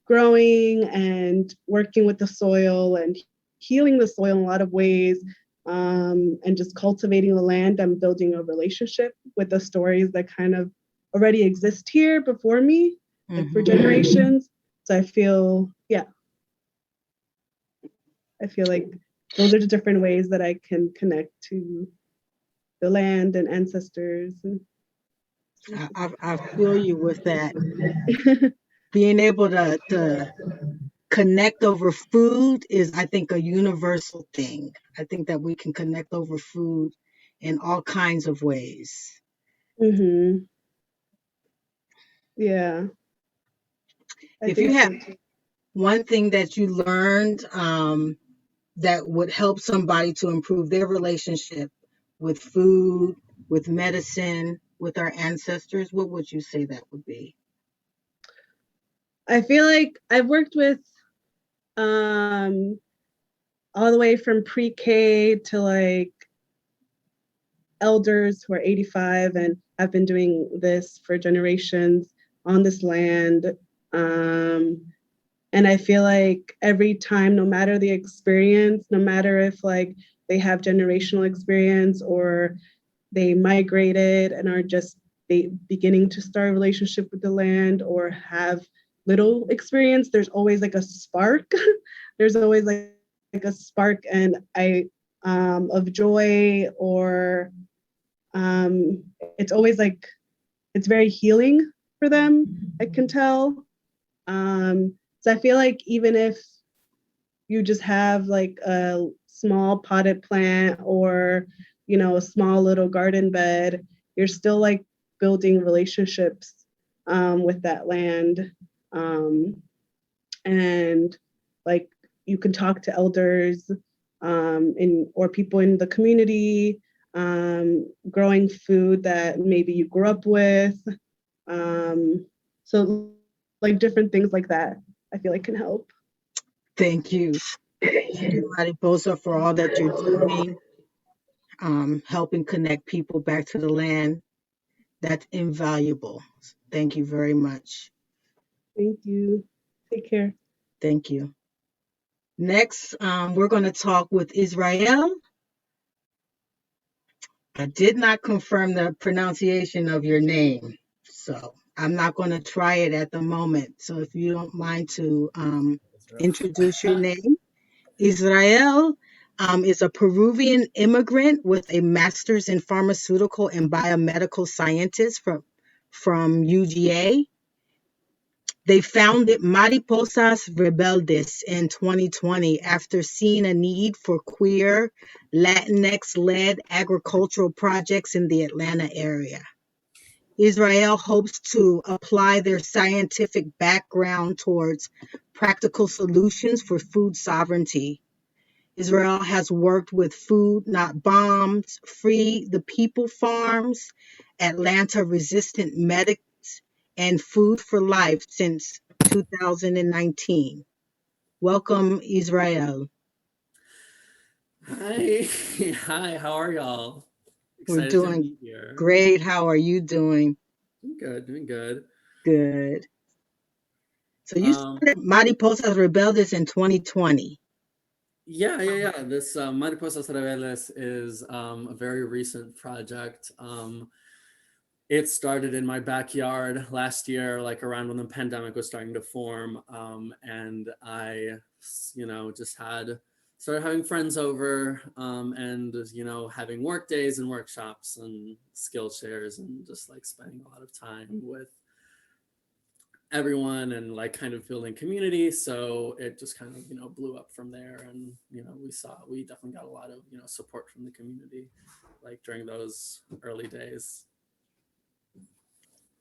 I: growing and working with the soil and healing the soil in a lot of ways, and just cultivating the land, I'm building a relationship with the stories that kind of already exist here before me, like for generations. So I feel, yeah, I feel like those are the different ways that I can connect to the land and ancestors.
E: I feel you with that. Being able to connect over food is, I think, a universal thing. I think that we can connect over food in all kinds of ways.
I: Yeah.
E: If you have one thing that you learned that would help somebody to improve their relationship with food, with medicine, with our ancestors, what would you say that would be?
I: I feel like I've worked with all the way from pre-K to like elders who are 85 and have been doing this for generations on this land. And I feel like every time, no matter the experience, no matter if like they have generational experience or they migrated and are just beginning to start a relationship with the land or have little experience, there's always like a spark. There's always like a spark and of joy, or it's always like, it's very healing for them, I can tell. So I feel like even if you just have like a small potted plant or, you know, a small little garden bed, you're still like building relationships with that land. And like you can talk to elders or people in the community, growing food that maybe you grew up with. So like different things like that, I feel like can help.
E: Thank you. Thank you, Mariposa, for all that you're doing, helping connect people back to the land. That's invaluable. Thank you very much.
I: Thank you. Take care.
E: Thank you. Next, we're going to talk with Israel. I did not confirm the pronunciation of your name, so I'm not going to try it at the moment. So if you don't mind to introduce your name. Israel is a Peruvian immigrant with a master's in pharmaceutical and biomedical sciences from UGA. They founded Mariposas Rebeldes in 2020 after seeing a need for queer, Latinx-led agricultural projects in the Atlanta area. Israel hopes to apply their scientific background towards practical solutions for food sovereignty. Israel has worked with Food Not Bombs, Free the People Farms, Atlanta Resistant Medics, and Food for Life since 2019. Welcome, Israel.
J: Hi, hi, how are y'all?
E: We're
J: Excited to
E: doing
J: be here.
E: great. How are you doing?
J: Doing good.
E: Good. So you
J: Um,
E: started Mariposas Rebeldes in 2020.
J: yeah. This Mariposas Rebeldes is a very recent project. It started in my backyard last year, like around when the pandemic was starting to form. And I, just started having friends over and, having work days and workshops and skill shares and just like spending a lot of time with everyone and like kind of building community. So it just kind of, blew up from there. And, we definitely got a lot of, support from the community, like during those early days.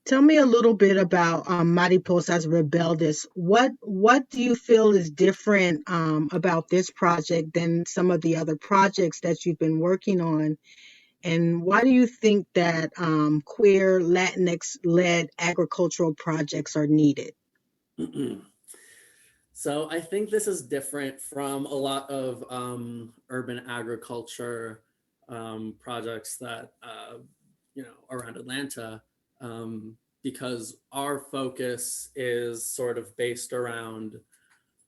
E: Tell me a little bit about Mariposas Rebeldes. What do you feel is different about this project than some of the other projects that you've been working on? And why do you think that queer Latinx-led agricultural projects are needed?
J: So I think this is different from a lot of urban agriculture projects that, around Atlanta, because our focus is sort of based around,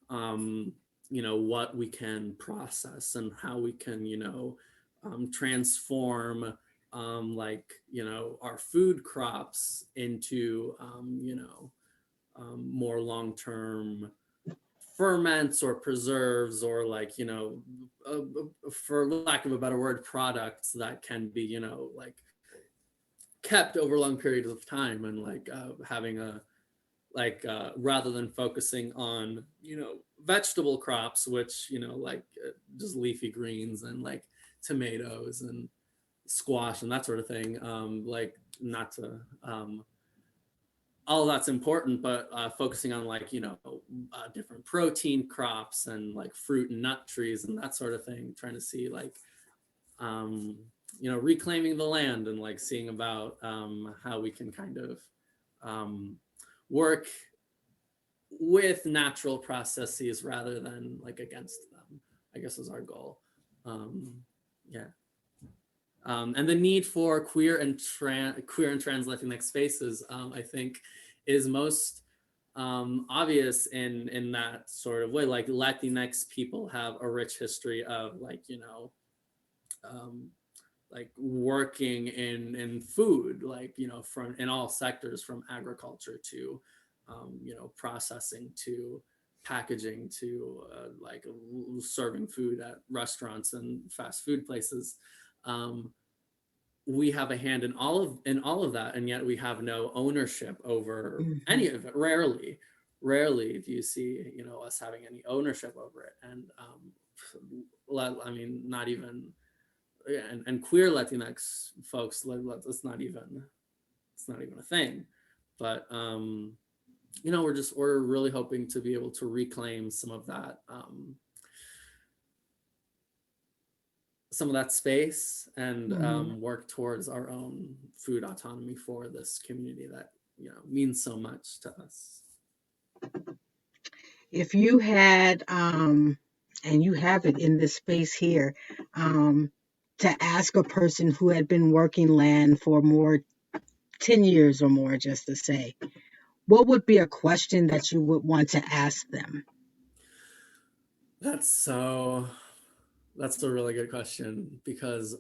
J: what we can process and how we can, transform our food crops into, more long-term ferments or preserves or like, for lack of a better word, products that can be, like kept over long periods of time and like having a, like rather than focusing on, vegetable crops, which, just leafy greens and like tomatoes and squash and that sort of thing. Like not to, all that's important, but focusing on like, different protein crops and like fruit and nut trees and that sort of thing, trying to see like, reclaiming the land and like seeing about how we can kind of work with natural processes rather than like against them, I guess is our goal. Yeah. And the need for queer and trans Latinx spaces, I think, is most obvious in that sort of way. Like Latinx people have a rich history of like, like working in food, like, from in all sectors, from agriculture to, processing to packaging to like serving food at restaurants and fast food places. We have a hand in all of that, and yet we have no ownership over any of it. Rarely do you see, us having any ownership over it. And I mean, not even, and queer Latinx folks, it's not even a thing. But we're really hoping to be able to reclaim some of that space and work towards our own food autonomy for this community that, means so much to us.
E: If you had, and you have it in this space here, to ask a person who had been working land for more 10 years or more, just to say, what would be a question that you would want to ask them?
J: That's a really good question, because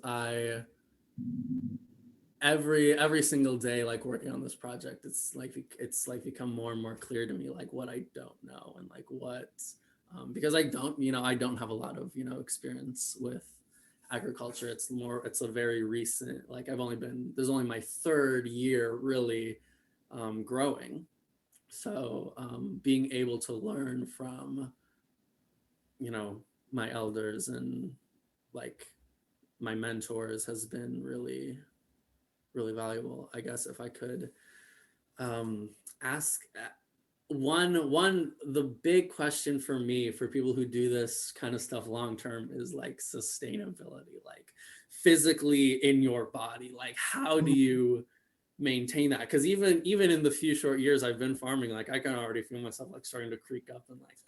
J: every single day, like working on this project, it's like become more and more clear to me, like what I don't know and like what, because I don't have a lot of, experience with agriculture. It's a very recent, like there's only my third year really growing. So being able to learn from, my elders and like my mentors has been really, really valuable. I guess if I could ask the big question for me, for people who do this kind of stuff long term, is like sustainability, like physically in your body. Like how do you maintain that, because even in the few short years I've been farming, like I can already feel myself like starting to creak up and like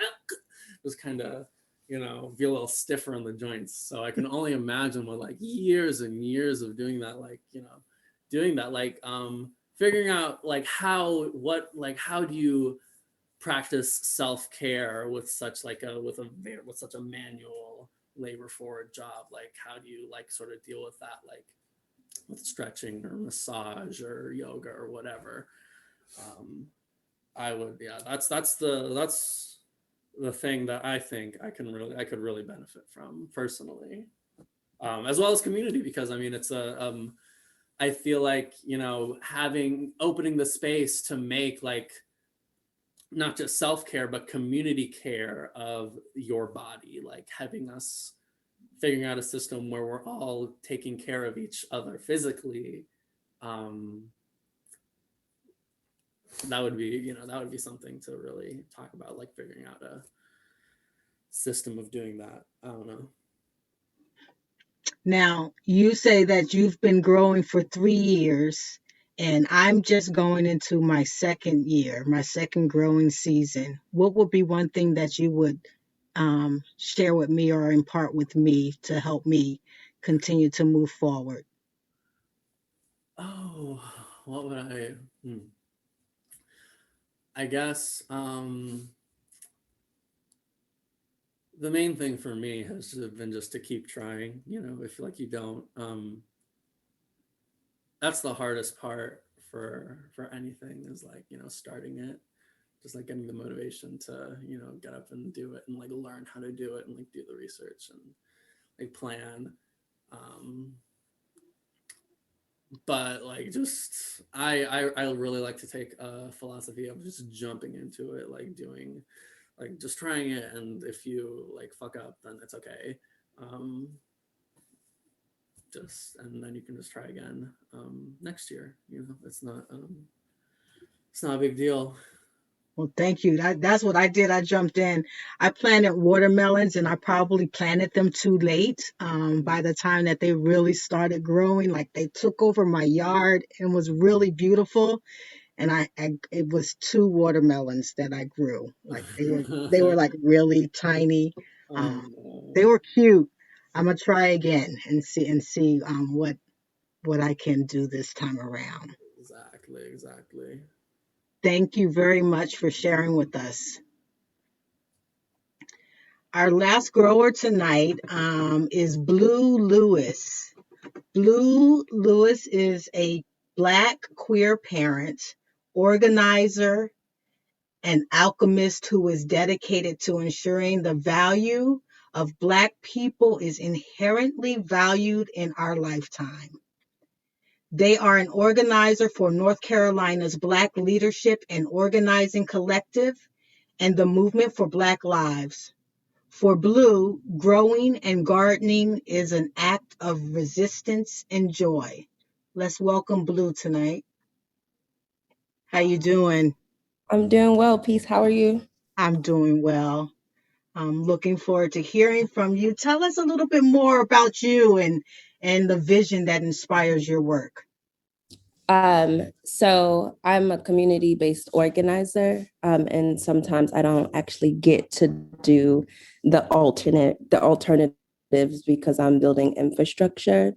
J: just kind of, you know, be a little stiffer in the joints. So I can only imagine with like years and years of doing that, like, you know, doing that, like figuring out like how do you practice self-care with such like with such a manual labor forward job? Like how do you like sort of deal with that, like with stretching or massage or yoga or whatever? I would, yeah, that's the thing that I think I could really benefit from personally, as well as community, because I mean, it's I feel like, you know, opening the space to make like not just self-care, but community care of your body, like figuring out a system where we're all taking care of each other physically. That would be something to really talk about, like figuring out a system of doing that. I don't know.
E: Now, you say that you've been growing for 3 years, and I'm just going into my second year, my second growing season. What would be one thing that you would share with me or impart with me to help me continue to move forward?
J: Oh, what would I guess the main thing for me has been just to keep trying. You know, if like you don't, that's the hardest part for anything, is like, you know, starting it, just like getting the motivation to, you know, get up and do it and like learn how to do it and like do the research and like plan. But like just I really like to take a philosophy of just jumping into it, like doing, like just trying it, and if you like fuck up, then it's okay. And then you can just try again next year. You know, it's not a big deal.
E: Well, thank you. That's what I did. I jumped in. I planted watermelons, and I probably planted them too late. By the time that they really started growing, like they took over my yard and was really beautiful. And it was 2 watermelons that I grew. Like they were like really tiny. They were cute. I'm gonna try again and see what I can do this time around.
J: Exactly.
E: Thank you very much for sharing with us. Our last grower tonight is Blue Lewis. Blue Lewis is a Black queer parent, organizer, and alchemist who is dedicated to ensuring the value of Black people is inherently valued in our lifetime. They are an organizer for North Carolina's Black Leadership and Organizing Collective and the Movement for Black Lives. For Blue, growing and gardening is an act of resistance and joy. Let's welcome Blue tonight. How you doing?
K: I'm doing well, Peace. How are you?
E: I'm doing well. I'm looking forward to hearing from you. Tell us a little bit more about you and the vision that inspires your work.
K: So I'm a community-based organizer, and sometimes I don't actually get to do the alternatives because I'm building infrastructure.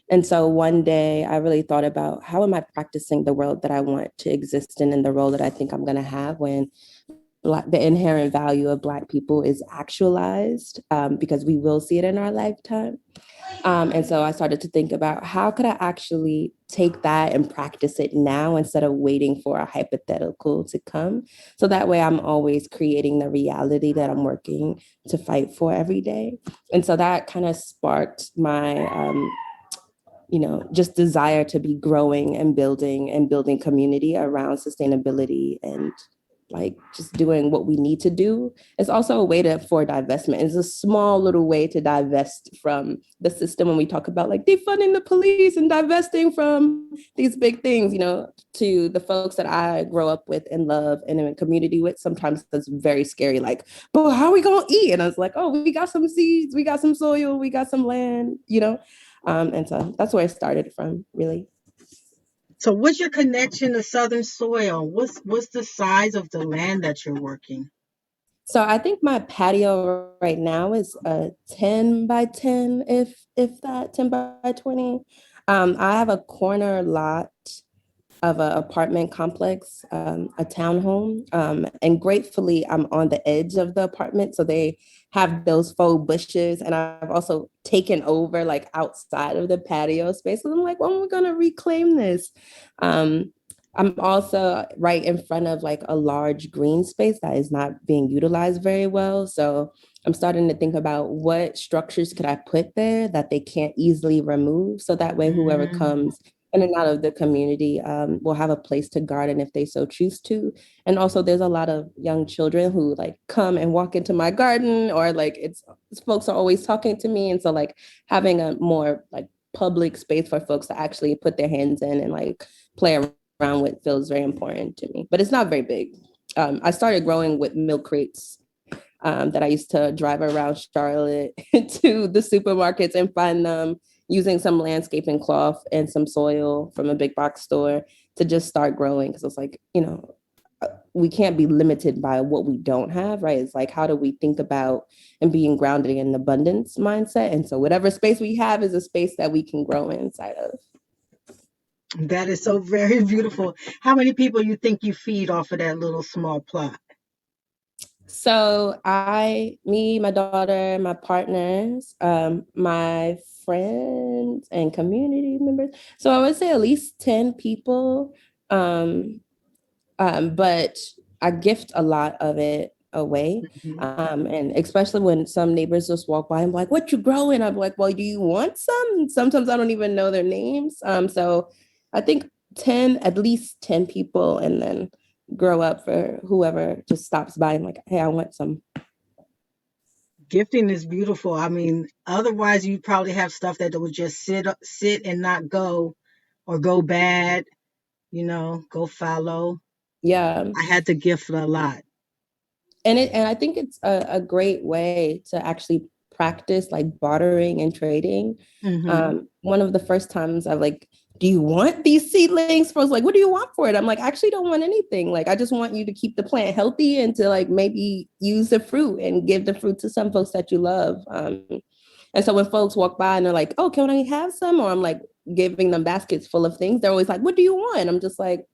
K: And so one day I really thought about, how am I practicing the world that I want to exist in and the role that I think I'm going to have when the inherent value of Black people is actualized, because we will see it in our lifetime. And so I started to think about, how could I actually take that and practice it now instead of waiting for a hypothetical to come? So that way I'm always creating the reality that I'm working to fight for every day. And so that kind of sparked my, just desire to be growing and building community around sustainability and like just doing what we need to do. It's also a way for divestment. It's a small little way to divest from the system when we talk about like defunding the police and divesting from these big things, to the folks that I grow up with and love and in a community with. Sometimes it's very scary, like, but how are we going to eat? And I was like, oh, we got some seeds, we got some soil, we got some land, and so that's where it started from, really.
E: So what's your connection to Southern soil? What's the size of the land that you're working?
K: So I think my patio right now is 10 by 10, if that, 10 by 20. I have a corner lot of an apartment complex, a townhome. And gratefully, I'm on the edge of the apartment. So they have those faux bushes. And I've also taken over like outside of the patio space. So I'm like, when are we going to reclaim this? I'm also right in front of like a large green space that is not being utilized very well. So I'm starting to think about what structures could I put there that they can't easily remove. So that way, whoever comes in and out of the community will have a place to garden if they so choose to. And also there's a lot of young children who like come and walk into my garden, or like it's folks are always talking to me. And so like having a more like public space for folks to actually put their hands in and like play around with feels very important to me, but it's not very big. I started growing with milk crates that I used to drive around Charlotte to the supermarkets and find them, using some landscaping cloth and some soil from a big box store to just start growing. Because it's like, we can't be limited by what we don't have, right? It's like, how do we think about and being grounded in an abundance mindset? And so whatever space we have is a space that we can grow inside of.
E: That is so very beautiful. How many people you think you feed off of that little small plot?
K: So me, my daughter, my partners, my friends and community members. So I would say at least 10 people. But I gift a lot of it away. And especially when some neighbors just walk by and be like, what you growing? I'm like, well, do you want some? Sometimes I don't even know their names. So I think at least 10 people, and then grow up for whoever just stops by and like, hey, I want some.
E: Gifting is beautiful. I mean, otherwise you probably have stuff that would just sit and not go, or go bad, go fallow.
K: Yeah.
E: I had to gift a lot.
K: And I think it's a great way to actually practice like bartering and trading. One of the first times I've like, do you want these seedlings? Folks like, what do you want for it? I'm like, I actually don't want anything. Like, I just want you to keep the plant healthy and to like maybe use the fruit and give the fruit to some folks that you love. And so when folks walk by and they're like, oh, can I have some? Or I'm like giving them baskets full of things. They're always like, what do you want? I'm just like,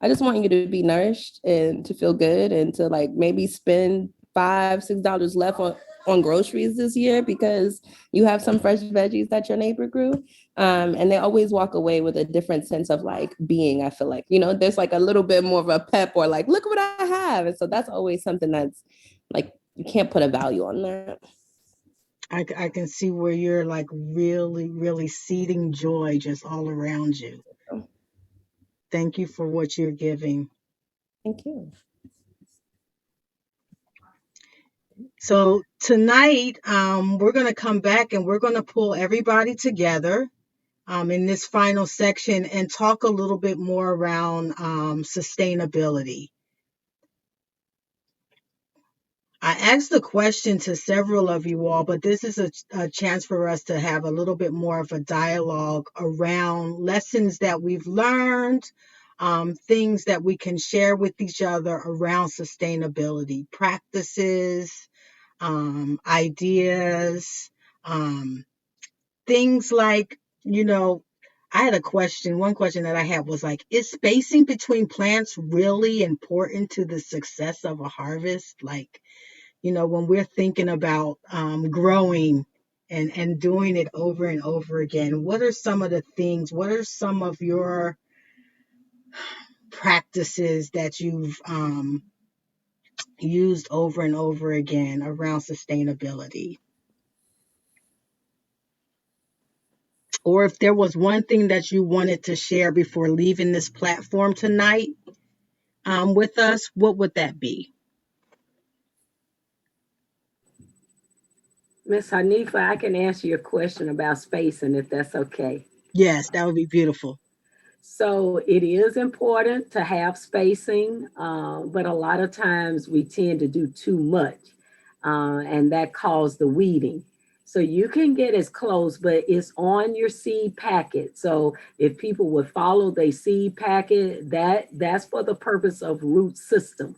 K: I just want you to be nourished and to feel good and to like maybe spend $5-6 left on groceries this year because you have some fresh veggies that your neighbor grew. And they always walk away with a different sense of like being, I feel like, there's like a little bit more of a pep, or like, look what I have. And so that's always something that's like, you can't put a value on that.
E: I can see where you're like really, really seeding joy just all around you. Thank you for what you're giving.
K: Thank you.
E: So tonight, we're going to come back and we're going to pull everybody together in this final section and talk a little bit more around sustainability. I asked the question to several of you all, but this is a chance for us to have a little bit more of a dialogue around lessons that we've learned, things that we can share with each other around sustainability, practices, ideas, things like, I had one question that I had was like, is spacing between plants really important to the success of a harvest? Like, when we're thinking about growing and doing it over and over again, what are some of the things, what are some of your practices that you've used over and over again around sustainability? Or if there was one thing that you wanted to share before leaving this platform tonight with us, what would that be?
F: Miss Hanifa, I can answer your question about spacing if that's okay.
E: Yes, that would be beautiful.
F: So it is important to have spacing, but a lot of times we tend to do too much, and that causes the weeding. So you can get as close, but it's on your seed packet. So if people would follow their seed packet, that's for the purpose of root systems.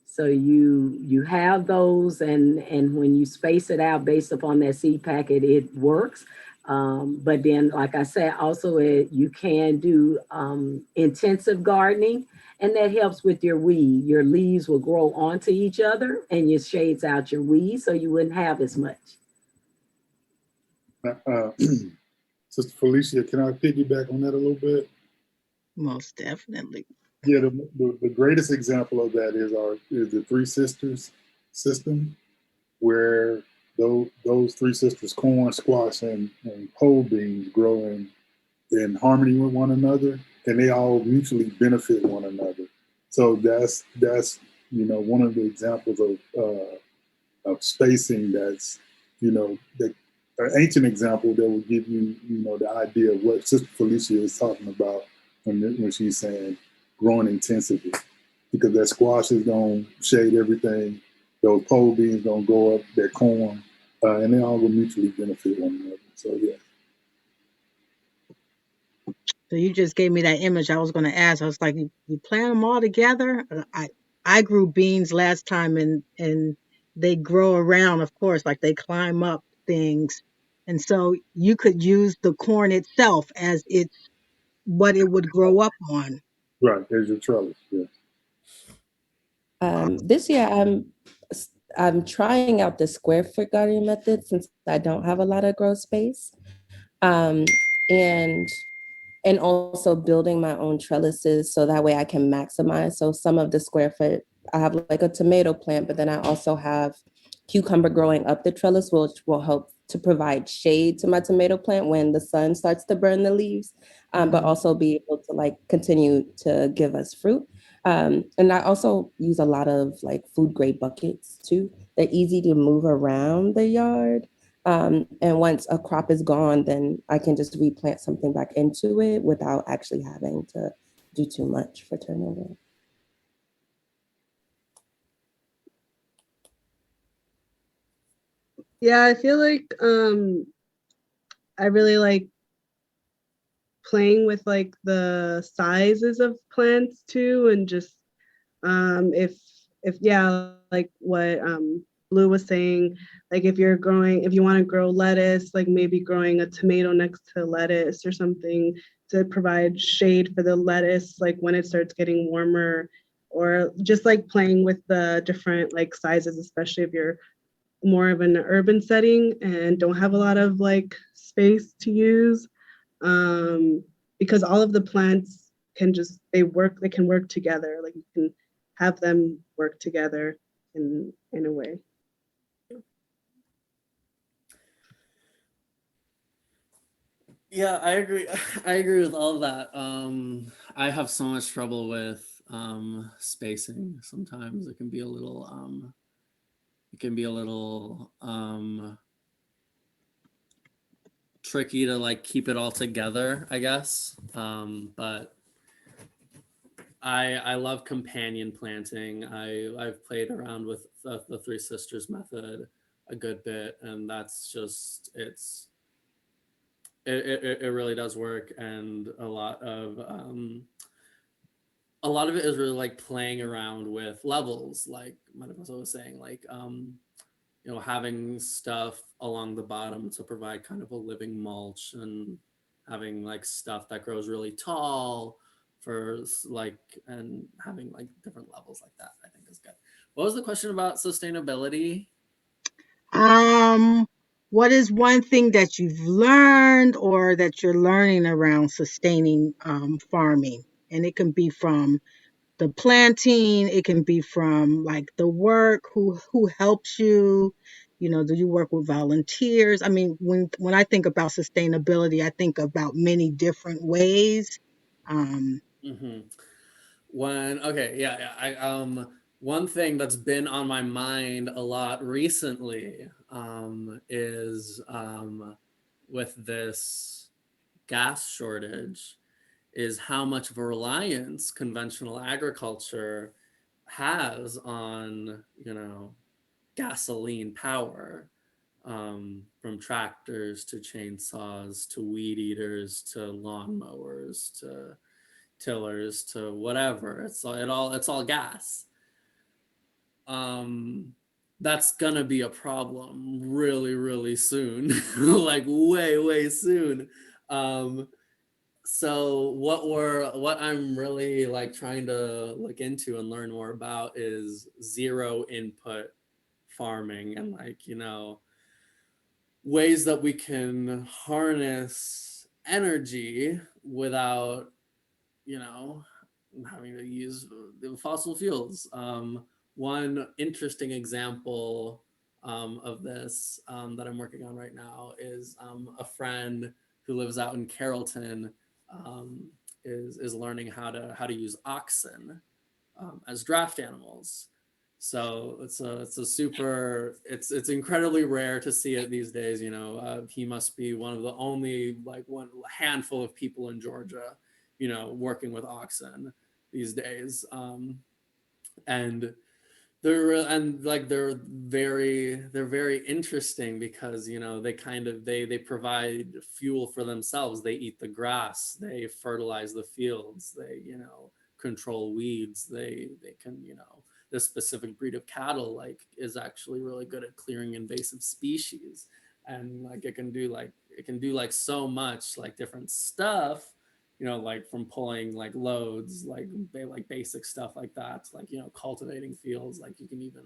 F: So you have those, and when you space it out based upon that seed packet, it works. But then, like I said, also you can do intensive gardening, and that helps with your weed. Your leaves will grow onto each other, and it shades out your weeds, so you wouldn't have as much.
G: Sister Felicia, can I piggyback on that a little bit?
E: Most definitely.
G: Yeah, the greatest example of that is the Three Sisters system, where those Three Sisters, corn, squash, and pole beans, grow in harmony with one another, and they all mutually benefit one another. So that's one of the examples of spacing that's that an ancient example that will give you the idea of what Sister Felicia is talking about when she's saying growing intensity, because that squash is going to shade everything, those pole beans going to go up, that corn, and they all will mutually benefit one another. So yeah.
E: So you just gave me that image. I was going to ask. I was like, you plant them all together? I grew beans last time, and they grow around, of course, like they climb up things, and so you could use the corn itself as it's what it would grow up on.
G: Right, there's your trellis. Yeah.
K: This year, I'm trying out the square foot gardening method since I don't have a lot of grow space, and also building my own trellises so that way I can maximize. So some of the square foot, I have like a tomato plant, but then I also have cucumber growing up the trellis, which will help to provide shade to my tomato plant when the sun starts to burn the leaves, but also be able to like continue to give us fruit. And I also use a lot of like food grade buckets too. They're easy to move around the yard. And once a crop is gone, then I can just replant something back into it without actually having to do too much for turnover.
I: Yeah, I feel like I really like playing with like the sizes of plants too, and just if yeah, like what Blue was saying, like if you want to grow lettuce, like maybe growing a tomato next to lettuce or something to provide shade for the lettuce, like when it starts getting warmer, or just like playing with the different like sizes, especially if you're more of an urban setting and don't have a lot of like space to use, because all of the plants can they can work together. Like you can have them work together in a way.
J: Yeah, I agree. I agree with all of that. I have so much trouble with spacing. Sometimes it can be a little tricky to like keep it all together, I guess. But I love companion planting. I've played around with the Three Sisters method a good bit, and that's just it really does work. And a lot of it is really like playing around with levels, like Mademoiselle was saying, like having stuff along the bottom to provide kind of a living mulch, and having like stuff that grows really tall for like, and having like different levels like that, I think is good. What was the question about sustainability?
E: What is one thing that you've learned or that you're learning around sustaining farming? And it can be from the planting, it can be from like the work, who helps you, do you work with volunteers? I mean, when I think about sustainability, I think about many different ways.
J: One thing that's been on my mind a lot recently is with this gas shortage, is how much of a reliance conventional agriculture has on gasoline power. from tractors to chainsaws to weed eaters to lawnmowers to tillers to whatever. It's all gas. That's gonna be a problem really, really soon, like way soon. So what I'm really like trying to look into and learn more about is zero input farming, and like, you know, ways that we can harness energy without, you know, having to use the fossil fuels. One interesting example of this that I'm working on right now is a friend who lives out in Carrollton is learning how to use oxen as draft animals. So it's incredibly rare to see it these days. You know, he must be one of the only one handful of people in Georgia, you know, working with oxen these days. And they're very interesting because, you know, they provide fuel for themselves. They eat the grass, they fertilize the fields, they, you know, control weeds, they can, you know, this specific breed of cattle like is actually really good at clearing invasive species, and like it can do like so much like different stuff, you know, like from pulling like loads, like basic stuff like that, like, you know, cultivating fields. Like you can even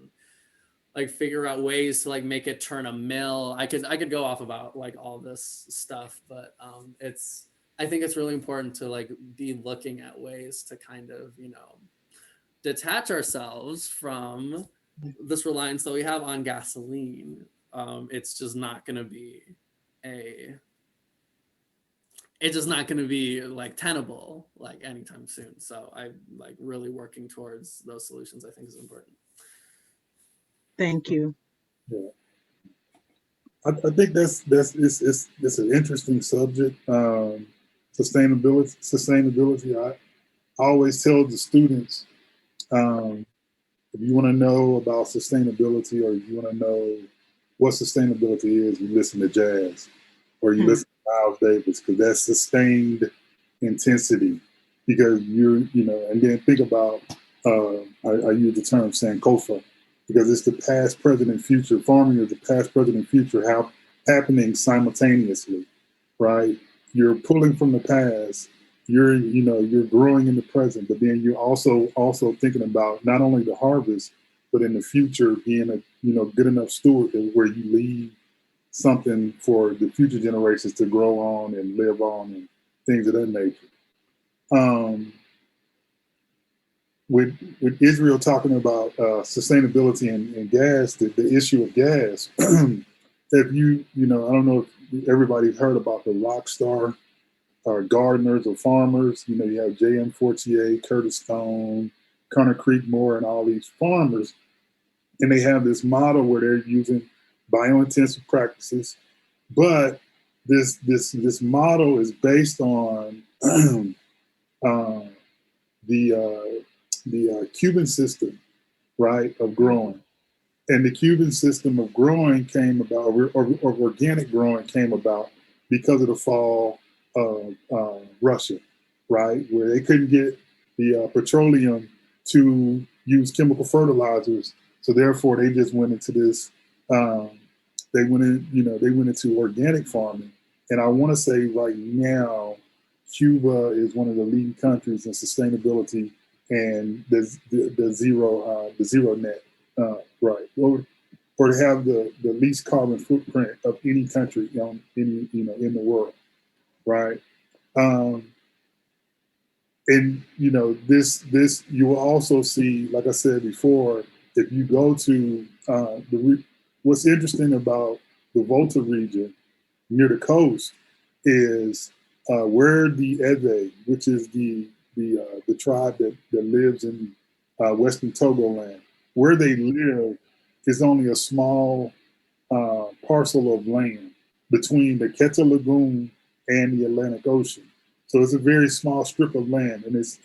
J: like figure out ways to like make it turn a mill. I could go off about like all this stuff, but I think it's really important to like be looking at ways to kind of, you know, detach ourselves from this reliance that we have on gasoline. It's just not going to be like tenable like anytime soon. So I like really working towards those solutions, I think, is important.
E: Thank you.
G: Yeah. I think it's an interesting subject. Sustainability. I always tell the students, if you want to know about sustainability, or if you want to know what sustainability is, you listen to jazz, or you listen to Miles Davis, because that's sustained intensity. Because you know, and then think about, I use the term Sankofa, because it's the past, present, and future. Farming is the past, present, and future happening simultaneously, right? You're pulling from the past, you're growing in the present, but then you're also thinking about not only the harvest, but in the future being a, you know, good enough steward where you leave something for the future generations to grow on and live on and things of that nature. With Israel talking about sustainability and gas, the issue of gas, if you know, I don't know if everybody's heard about the rock star gardeners or farmers. You know, you have J.M. Fortier, Curtis Stone, Connor Creekmore, and all these farmers, and they have this model where they're using biointensive practices, but this model is based on the Cuban system, right, of growing. And the Cuban system of growing came about, or organic growing came about because of the fall of Russia, right, where they couldn't get the petroleum to use chemical fertilizers, so therefore they just went into this. They went into organic farming, and I want to say right now, Cuba is one of the leading countries in sustainability and the zero net, right, or to have the least carbon footprint of any country in the world, right? And you know, this you will also see, like I said before, if you go to what's interesting about the Volta region near the coast is where the Ewe, which is the tribe that lives in Western Togoland, where they live is only a small parcel of land between the Quetta Lagoon and the Atlantic Ocean. So it's a very small strip of land, and it's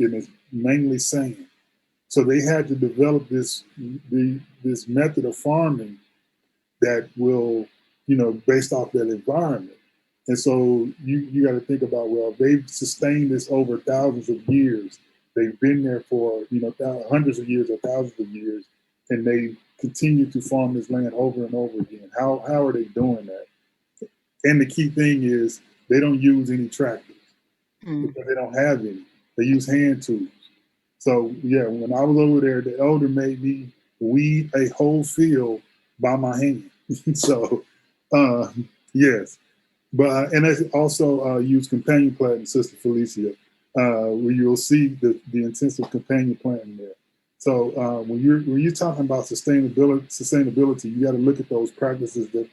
G: mainly sand. So they had to develop this method of farming that will based off that environment. And so you got to think about, well, they've sustained this over thousands of years. They've been there for, hundreds of years or thousands of years, and they continue to farm this land over and over again. How are they doing that? And the key thing is they don't use any tractors because they don't have any. They use hand tools. So yeah, when I was over there, the elder made me weed a whole field by my hand. So yes. But and they also use companion planting, Sister Felicia, where you'll see the intensive companion planting there. So when you're talking about sustainability, you got to look at those practices that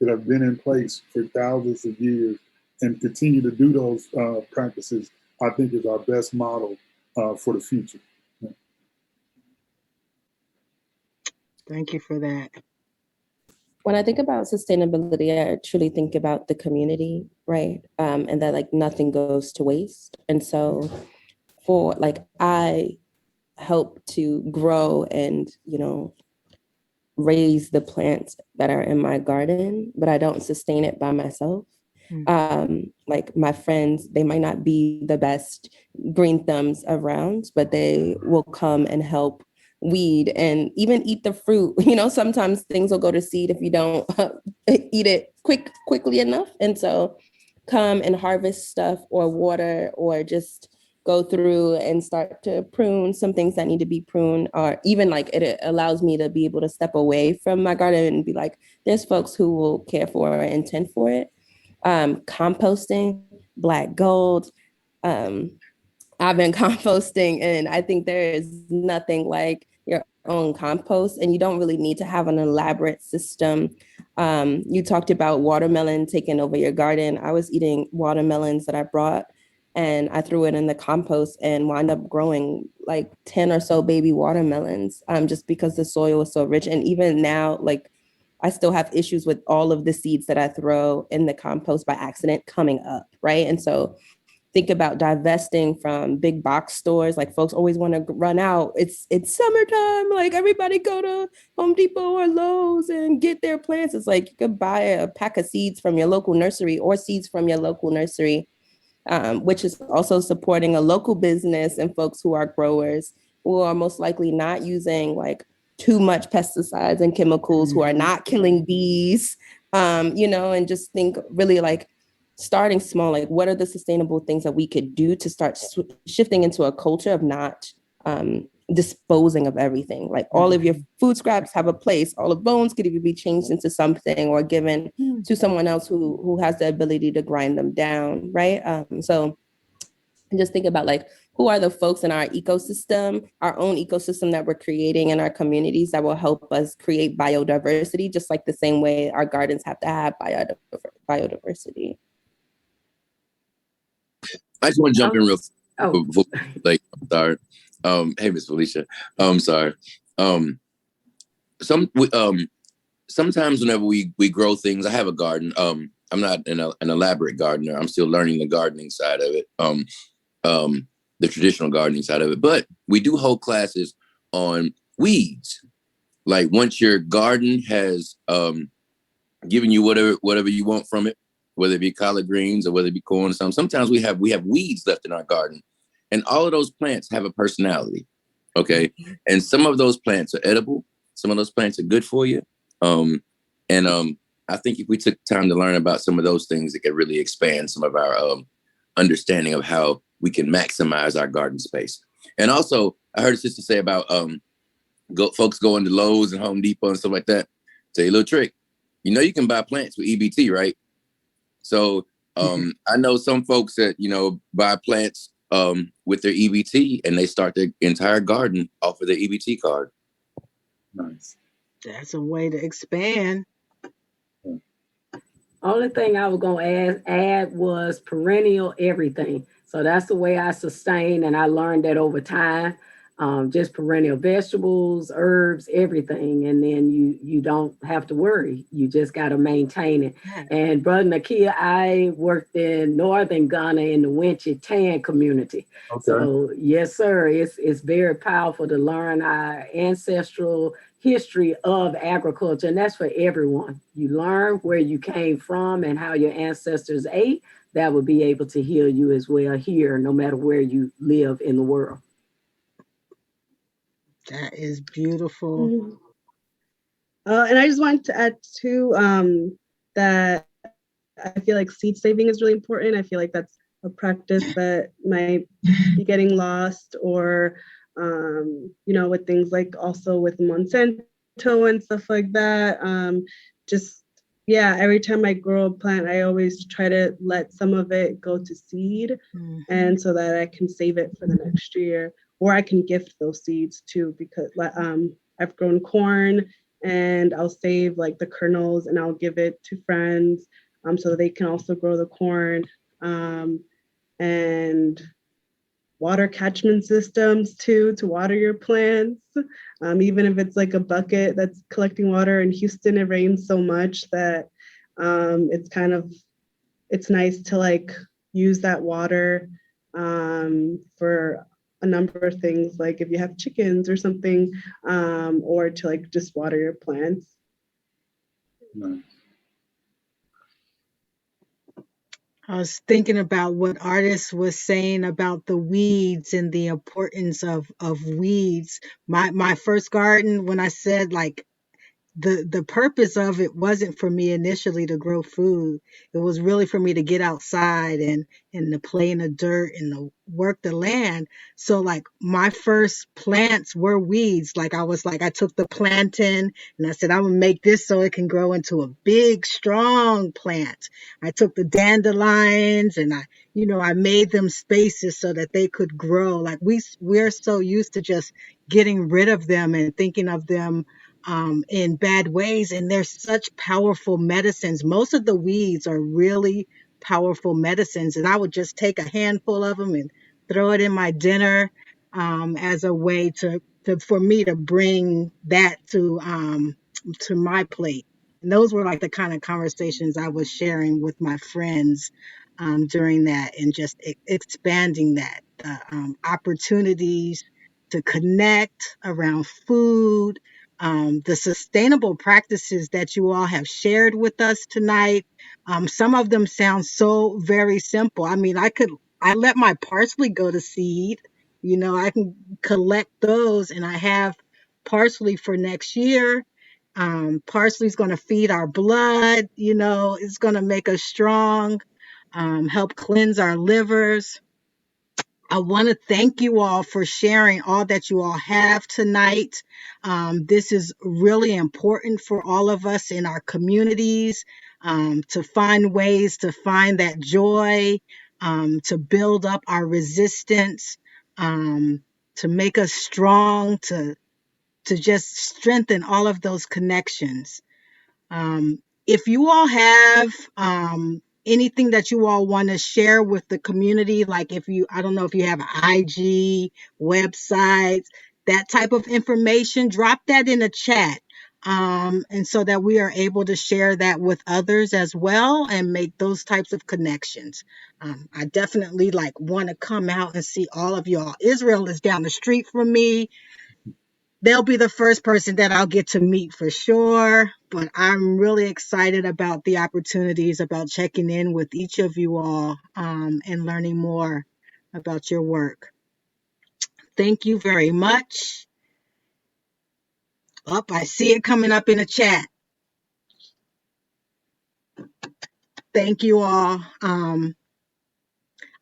G: have been in place for thousands of years and continue to do those practices. I think is our best model for the future. Yeah.
E: Thank you for that.
K: When I think about sustainability, I truly think about the community, right? And that like nothing goes to waste. And so I help to grow and, raise the plants that are in my garden, but I don't sustain it by myself. Like my friends, they might not be the best green thumbs around, but they will come and help weed and even eat the fruit. Sometimes things will go to seed if you don't eat it quickly enough. And so come and harvest stuff or water or just go through and start to prune some things that need to be pruned, or even like it allows me to be able to step away from my garden and be like, there's folks who will care for or intend for it. Composting, Black Gold. I've been composting, and I think there is nothing like your own compost, and you don't really need to have an elaborate system. You talked about watermelon taking over your garden. I was eating watermelons that I brought, and I threw it in the compost and wound up growing like 10 or so baby watermelons, just because the soil was so rich. And even now, like, I still have issues with all of the seeds that I throw in the compost by accident coming up, right? And so think about divesting from big box stores. Like folks always want to run out. It's summertime. Like everybody go to Home Depot or Lowe's and get their plants. It's like you could buy a pack of seeds from your local nursery or seeds from your local nursery, which is also supporting a local business and folks who are growers who are most likely not using like too much pesticides and chemicals, who are not killing bees, and just think really like starting small, like what are the sustainable things that we could do to start shifting into a culture of not disposing of everything. Like all of your food scraps have a place. All of bones could even be changed into something or given to someone else who has the ability to grind them down, right? So just think about like, who are the folks in our ecosystem, our own ecosystem that we're creating in our communities that will help us create biodiversity, just like the same way our gardens have to have biodiversity.
H: I just want to jump in real before, like, I'm sorry. Hey, Miss Felicia. I'm sorry. Sometimes whenever we grow things, I have a garden. I'm not an elaborate gardener. I'm still learning the gardening side of it. The traditional gardening side of it. But we do hold classes on weeds. Like once your garden has given you whatever you want from it, whether it be collard greens or whether it be corn or something. Sometimes we have weeds left in our garden, and all of those plants have a personality. Okay. And some of those plants are edible. Some of those plants are good for you. I think if we took time to learn about some of those things, it could really expand some of our understanding of how we can maximize our garden space. And also, I heard a sister say about folks going to Lowe's and Home Depot and stuff like that. Tell you a little trick. You can buy plants with EBT, right? So I know some folks that, buy plants with their EBT and they start their entire garden off of their EBT card.
G: Nice.
E: That's a way to expand.
F: Only thing I was going to add was perennial everything. So that's the way I sustain, and I learned that over time. Just perennial vegetables, herbs, everything. And then you don't have to worry. You just got to maintain it. And Brother Nakia, I worked in Northern Ghana in the Winchi Tan community. Okay. So yes, sir, it's very powerful to learn our ancestral history of agriculture, and that's for everyone. You learn where you came from and how your ancestors ate. That will be able to heal you as well here, no matter where you live in the world.
E: That is beautiful.
I: Mhm. And I just wanted to add too that I feel like seed saving is really important. I feel like that's a practice that might be getting lost, or with things like also with Monsanto and stuff like that. Every time I grow a plant, I always try to let some of it go to seed, and so that I can save it for the next year, or I can gift those seeds too, because I've grown corn, and I'll save like the kernels and I'll give it to friends so they can also grow the corn. And water catchment systems too, to water your plants. Even if it's like a bucket that's collecting water. In Houston, it rains so much that it's nice to like use that water for a number of things, like if you have chickens or something, or to like just water your plants.
G: Nice.
E: I was thinking about what Artist was saying about the weeds and the importance of weeds. My first garden, when I said like the purpose of it wasn't for me initially to grow food. It was really for me to get outside and to play in the dirt and to work the land. So like my first plants were weeds. Like I took the plantain and I said, I'm gonna make this so it can grow into a big, strong plant. I took the dandelions and I made them spaces so that they could grow. Like we're so used to just getting rid of them and thinking of them in bad ways, and they're such powerful medicines. Most of the weeds are really powerful medicines, and I would just take a handful of them and throw it in my dinner as a way for me to bring that to my plate. And those were like the kind of conversations I was sharing with my friends during that, and just expanding that opportunities to connect around food. The sustainable practices that you all have shared with us tonight. Some of them sound so very simple. I mean, I let my parsley go to seed. I can collect those, and I have parsley for next year. Parsley is going to feed our blood. It's going to make us strong, help cleanse our livers. I want to thank you all for sharing all that you all have tonight. This is really important for all of us in our communities to find ways to find that joy, to build up our resistance, to make us strong, to just strengthen all of those connections. If you all have anything that you all want to share with the community, like I don't know if you have IG, websites, that type of information, drop that in the chat. And so that we are able to share that with others as well and make those types of connections. I definitely want to come out and see all of y'all. Israel is down the street from me. They'll be the first person that I'll get to meet for sure, but I'm really excited about the opportunities, about checking in with each of you all and learning more about your work. Thank you very much. I see it coming up in the chat. Thank you all. I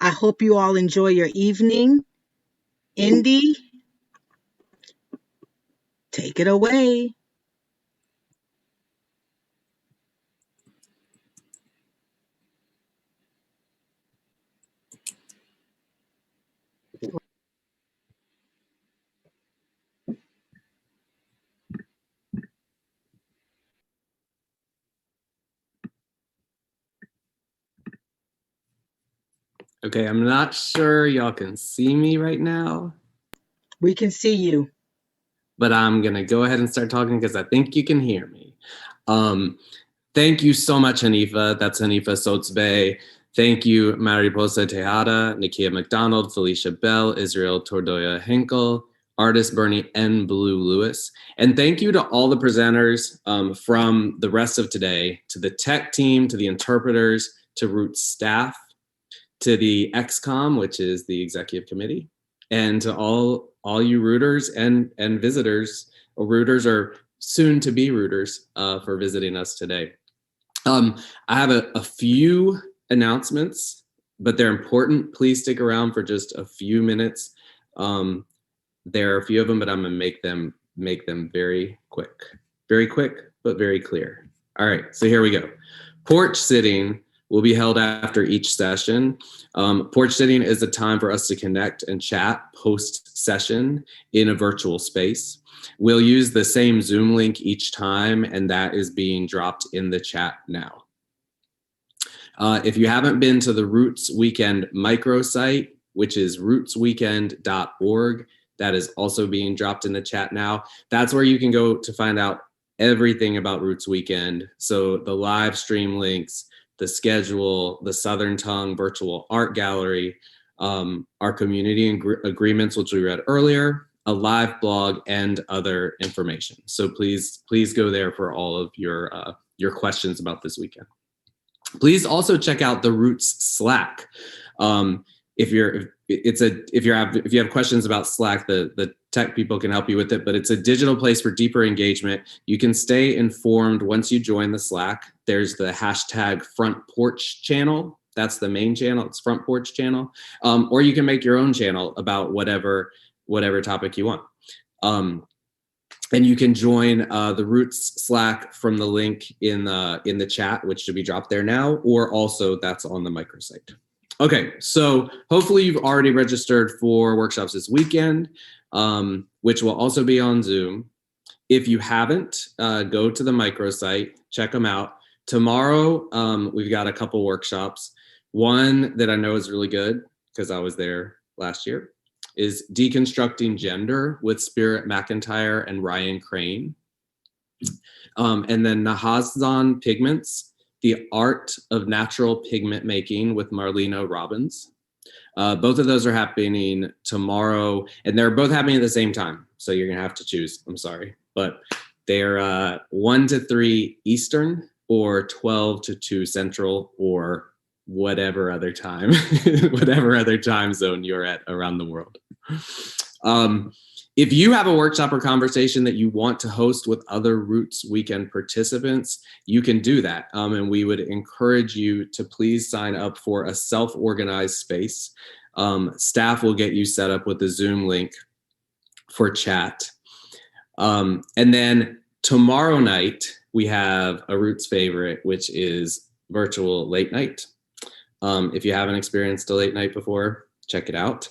E: hope you all enjoy your evening. Indy, take it away.
A: Okay, I'm not sure y'all can see me right now.
E: We can see you.
A: But I'm gonna go ahead and start talking because I think you can hear me. Thank you so much, Hanifa. That's Hanifa Sotzbeh. Thank you, Mariposa Tejada, Nakia McDonald, Felicia Bell, Israel Tordoya Henkel, artist Bernie N. Blue Lewis. And thank you to all the presenters from the rest of today, to the tech team, to the interpreters, to Roots staff, to the XCOM, which is the executive committee, and to all you rooters and visitors, or rooters or soon to be rooters, for visiting us today. I have a few announcements, but they're important. Please stick around for just a few minutes. There are a few of them, but I'm gonna make them very quick, but very clear. All right, so here we go. Porch sitting will be held after each session. Porch sitting is a time for us to connect and chat post-session in a virtual space. We'll use the same Zoom link each time, and that is being dropped in the chat now. If you haven't been to the Roots Weekend microsite, which is rootsweekend.org, that is also being dropped in the chat now. That's where you can go to find out everything about Roots Weekend. So the live stream links, the schedule, the Southern Tongue virtual art gallery, our community agreements, which we read earlier, a live blog, and other information. So please go there for all of your questions about this weekend. Please also check out the Roots Slack. If you have questions about Slack, the tech people can help you with it, but it's a digital place for deeper engagement. You can stay informed once you join the Slack. There's the hashtag Front Porch channel. That's the main channel. It's Front Porch channel. Or you can make your own channel about whatever topic you want. And you can join the Roots Slack from the link in the chat, which should be dropped there now, or also that's on the microsite. Okay, so hopefully you've already registered for workshops this weekend, which will also be on Zoom. If you haven't, go to the microsite, check them out. Tomorrow, we've got a couple workshops. One that I know is really good, because I was there last year, is Deconstructing Gender with Spirit McIntyre and Ryan Crane. And then Nahazan Pigments, The Art of Natural Pigment Making with Marlena Robbins. Both of those are happening tomorrow, and they're both happening at the same time. So you're gonna have to choose, I'm sorry. But they're 1 to 3 Eastern, or 12 to 2 Central, or whatever other time, whatever other time zone you're at around the world. If you have a workshop or conversation that you want to host with other Roots Weekend participants, you can do that. And we would encourage you to please sign up for a self-organized space. Staff will get you set up with the Zoom link for chat. And then tomorrow night, we have a Roots favorite, which is virtual late night. If you haven't experienced a late night before, check it out.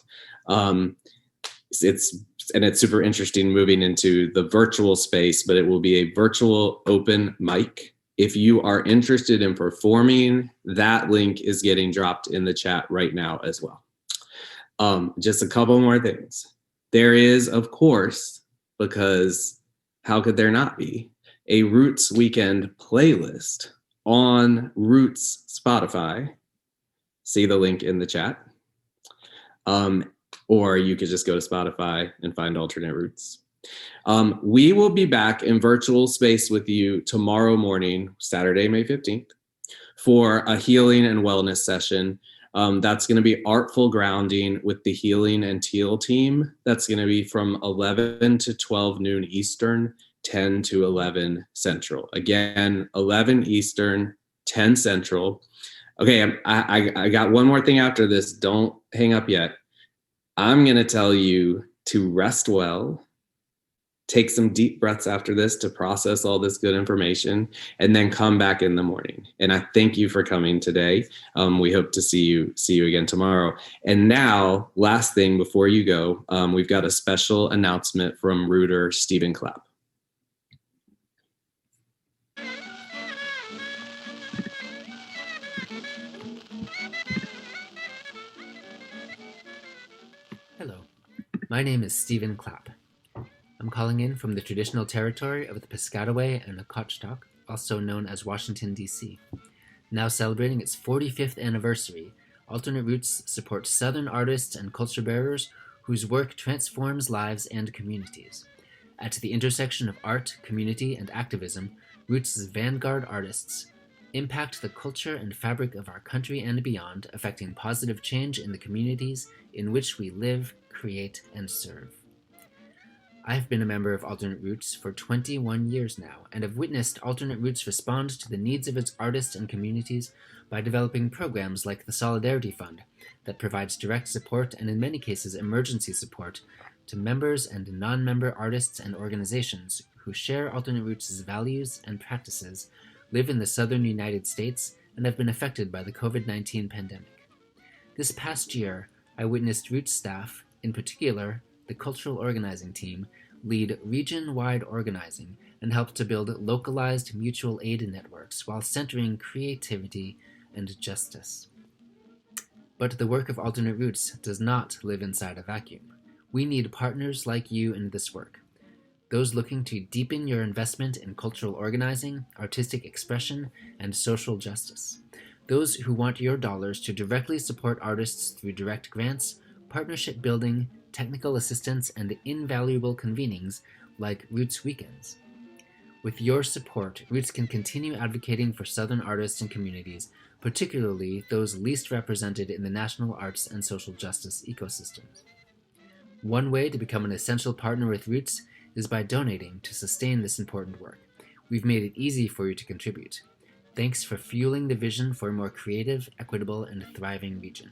A: It's super interesting moving into the virtual space, but it will be a virtual open mic. If you are interested in performing, that link is getting dropped in the chat right now as well. Just a couple more things. There is, of course, because how could there not be, a Roots Weekend playlist on Roots Spotify. See the link in the chat. Or you could just go to Spotify and find Alternate Roots. We will be back in virtual space with you tomorrow morning, Saturday, May 15th, for a healing and wellness session. That's going to be Artful Grounding with the Healing and Teal team. That's going to be from 11 to 12 noon Eastern, 10 to 11 Central. Again, 11 Eastern, 10 Central. Okay, I got one more thing after this. Don't hang up yet. I'm going to tell you to rest well, take some deep breaths after this to process all this good information, and then come back in the morning. And I thank you for coming today. We hope to see you again tomorrow. And now, last thing before you go, we've got a special announcement from Rooter Stephen Clapp.
L: Hello, my name is Stephen Clapp. I'm calling in from the traditional territory of the Piscataway and Nacotchtank, also known as Washington, D.C. Now celebrating its 45th anniversary, Alternate Roots supports Southern artists and culture bearers whose work transforms lives and communities. At the intersection of art, community, and activism, Roots' vanguard artists impact the culture and fabric of our country and beyond, affecting positive change in the communities in which we live, create, and serve. I have been a member of Alternate Roots for 21 years now, and have witnessed Alternate Roots respond to the needs of its artists and communities by developing programs like the Solidarity Fund that provides direct support and in many cases emergency support to members and non-member artists and organizations who share Alternate Roots' values and practices, live in the southern United States, and have been affected by the COVID-19 pandemic. This past year, I witnessed Roots staff, in particular the cultural organizing team, lead region-wide organizing and help to build localized mutual aid networks while centering creativity and justice. But the work of Alternate Roots does not live inside a vacuum. We need partners like you in this work. Those looking to deepen your investment in cultural organizing, artistic expression, and social justice. Those who want your dollars to directly support artists through direct grants, partnership building, technical assistance, and invaluable convenings like Roots Weekends. With your support, Roots can continue advocating for Southern artists and communities, particularly those least represented in the national arts and social justice ecosystems. One way to become an essential partner with Roots is by donating to sustain this important work. We've made it easy for you to contribute. Thanks for fueling the vision for a more creative, equitable, and thriving region.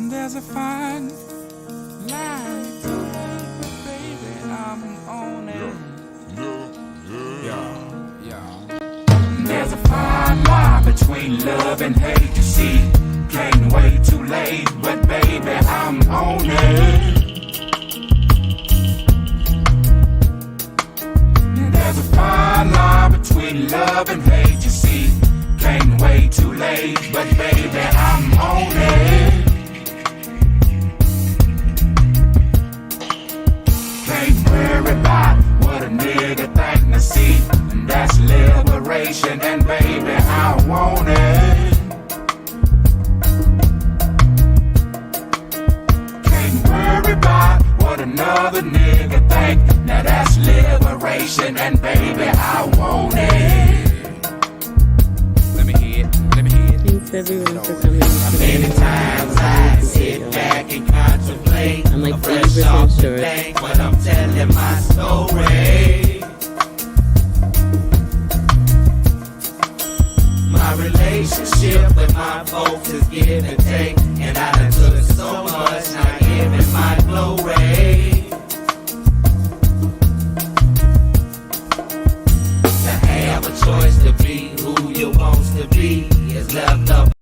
M: There's a fine line, baby, I'm on it. Yeah. There's a fine line between love and hate, you see. Can't wait too late, but baby, I'm on it. There's a fine line between love and hate, you see. Can't wait too late, but baby, I'm on it. Can't worry about what a nigga think to see. And that's liberation, and baby, I want it. Can't worry about what another nigga think. Now that's liberation, and baby, I want it.
N: Thanks everyone for coming.
M: Many times I sit back and contemplate.
N: I'm like 80% sure.
M: But I'm telling my story. My relationship with my folks is give and take, and I done took so much, not giving my glory. To have a choice to be who you want to be is left up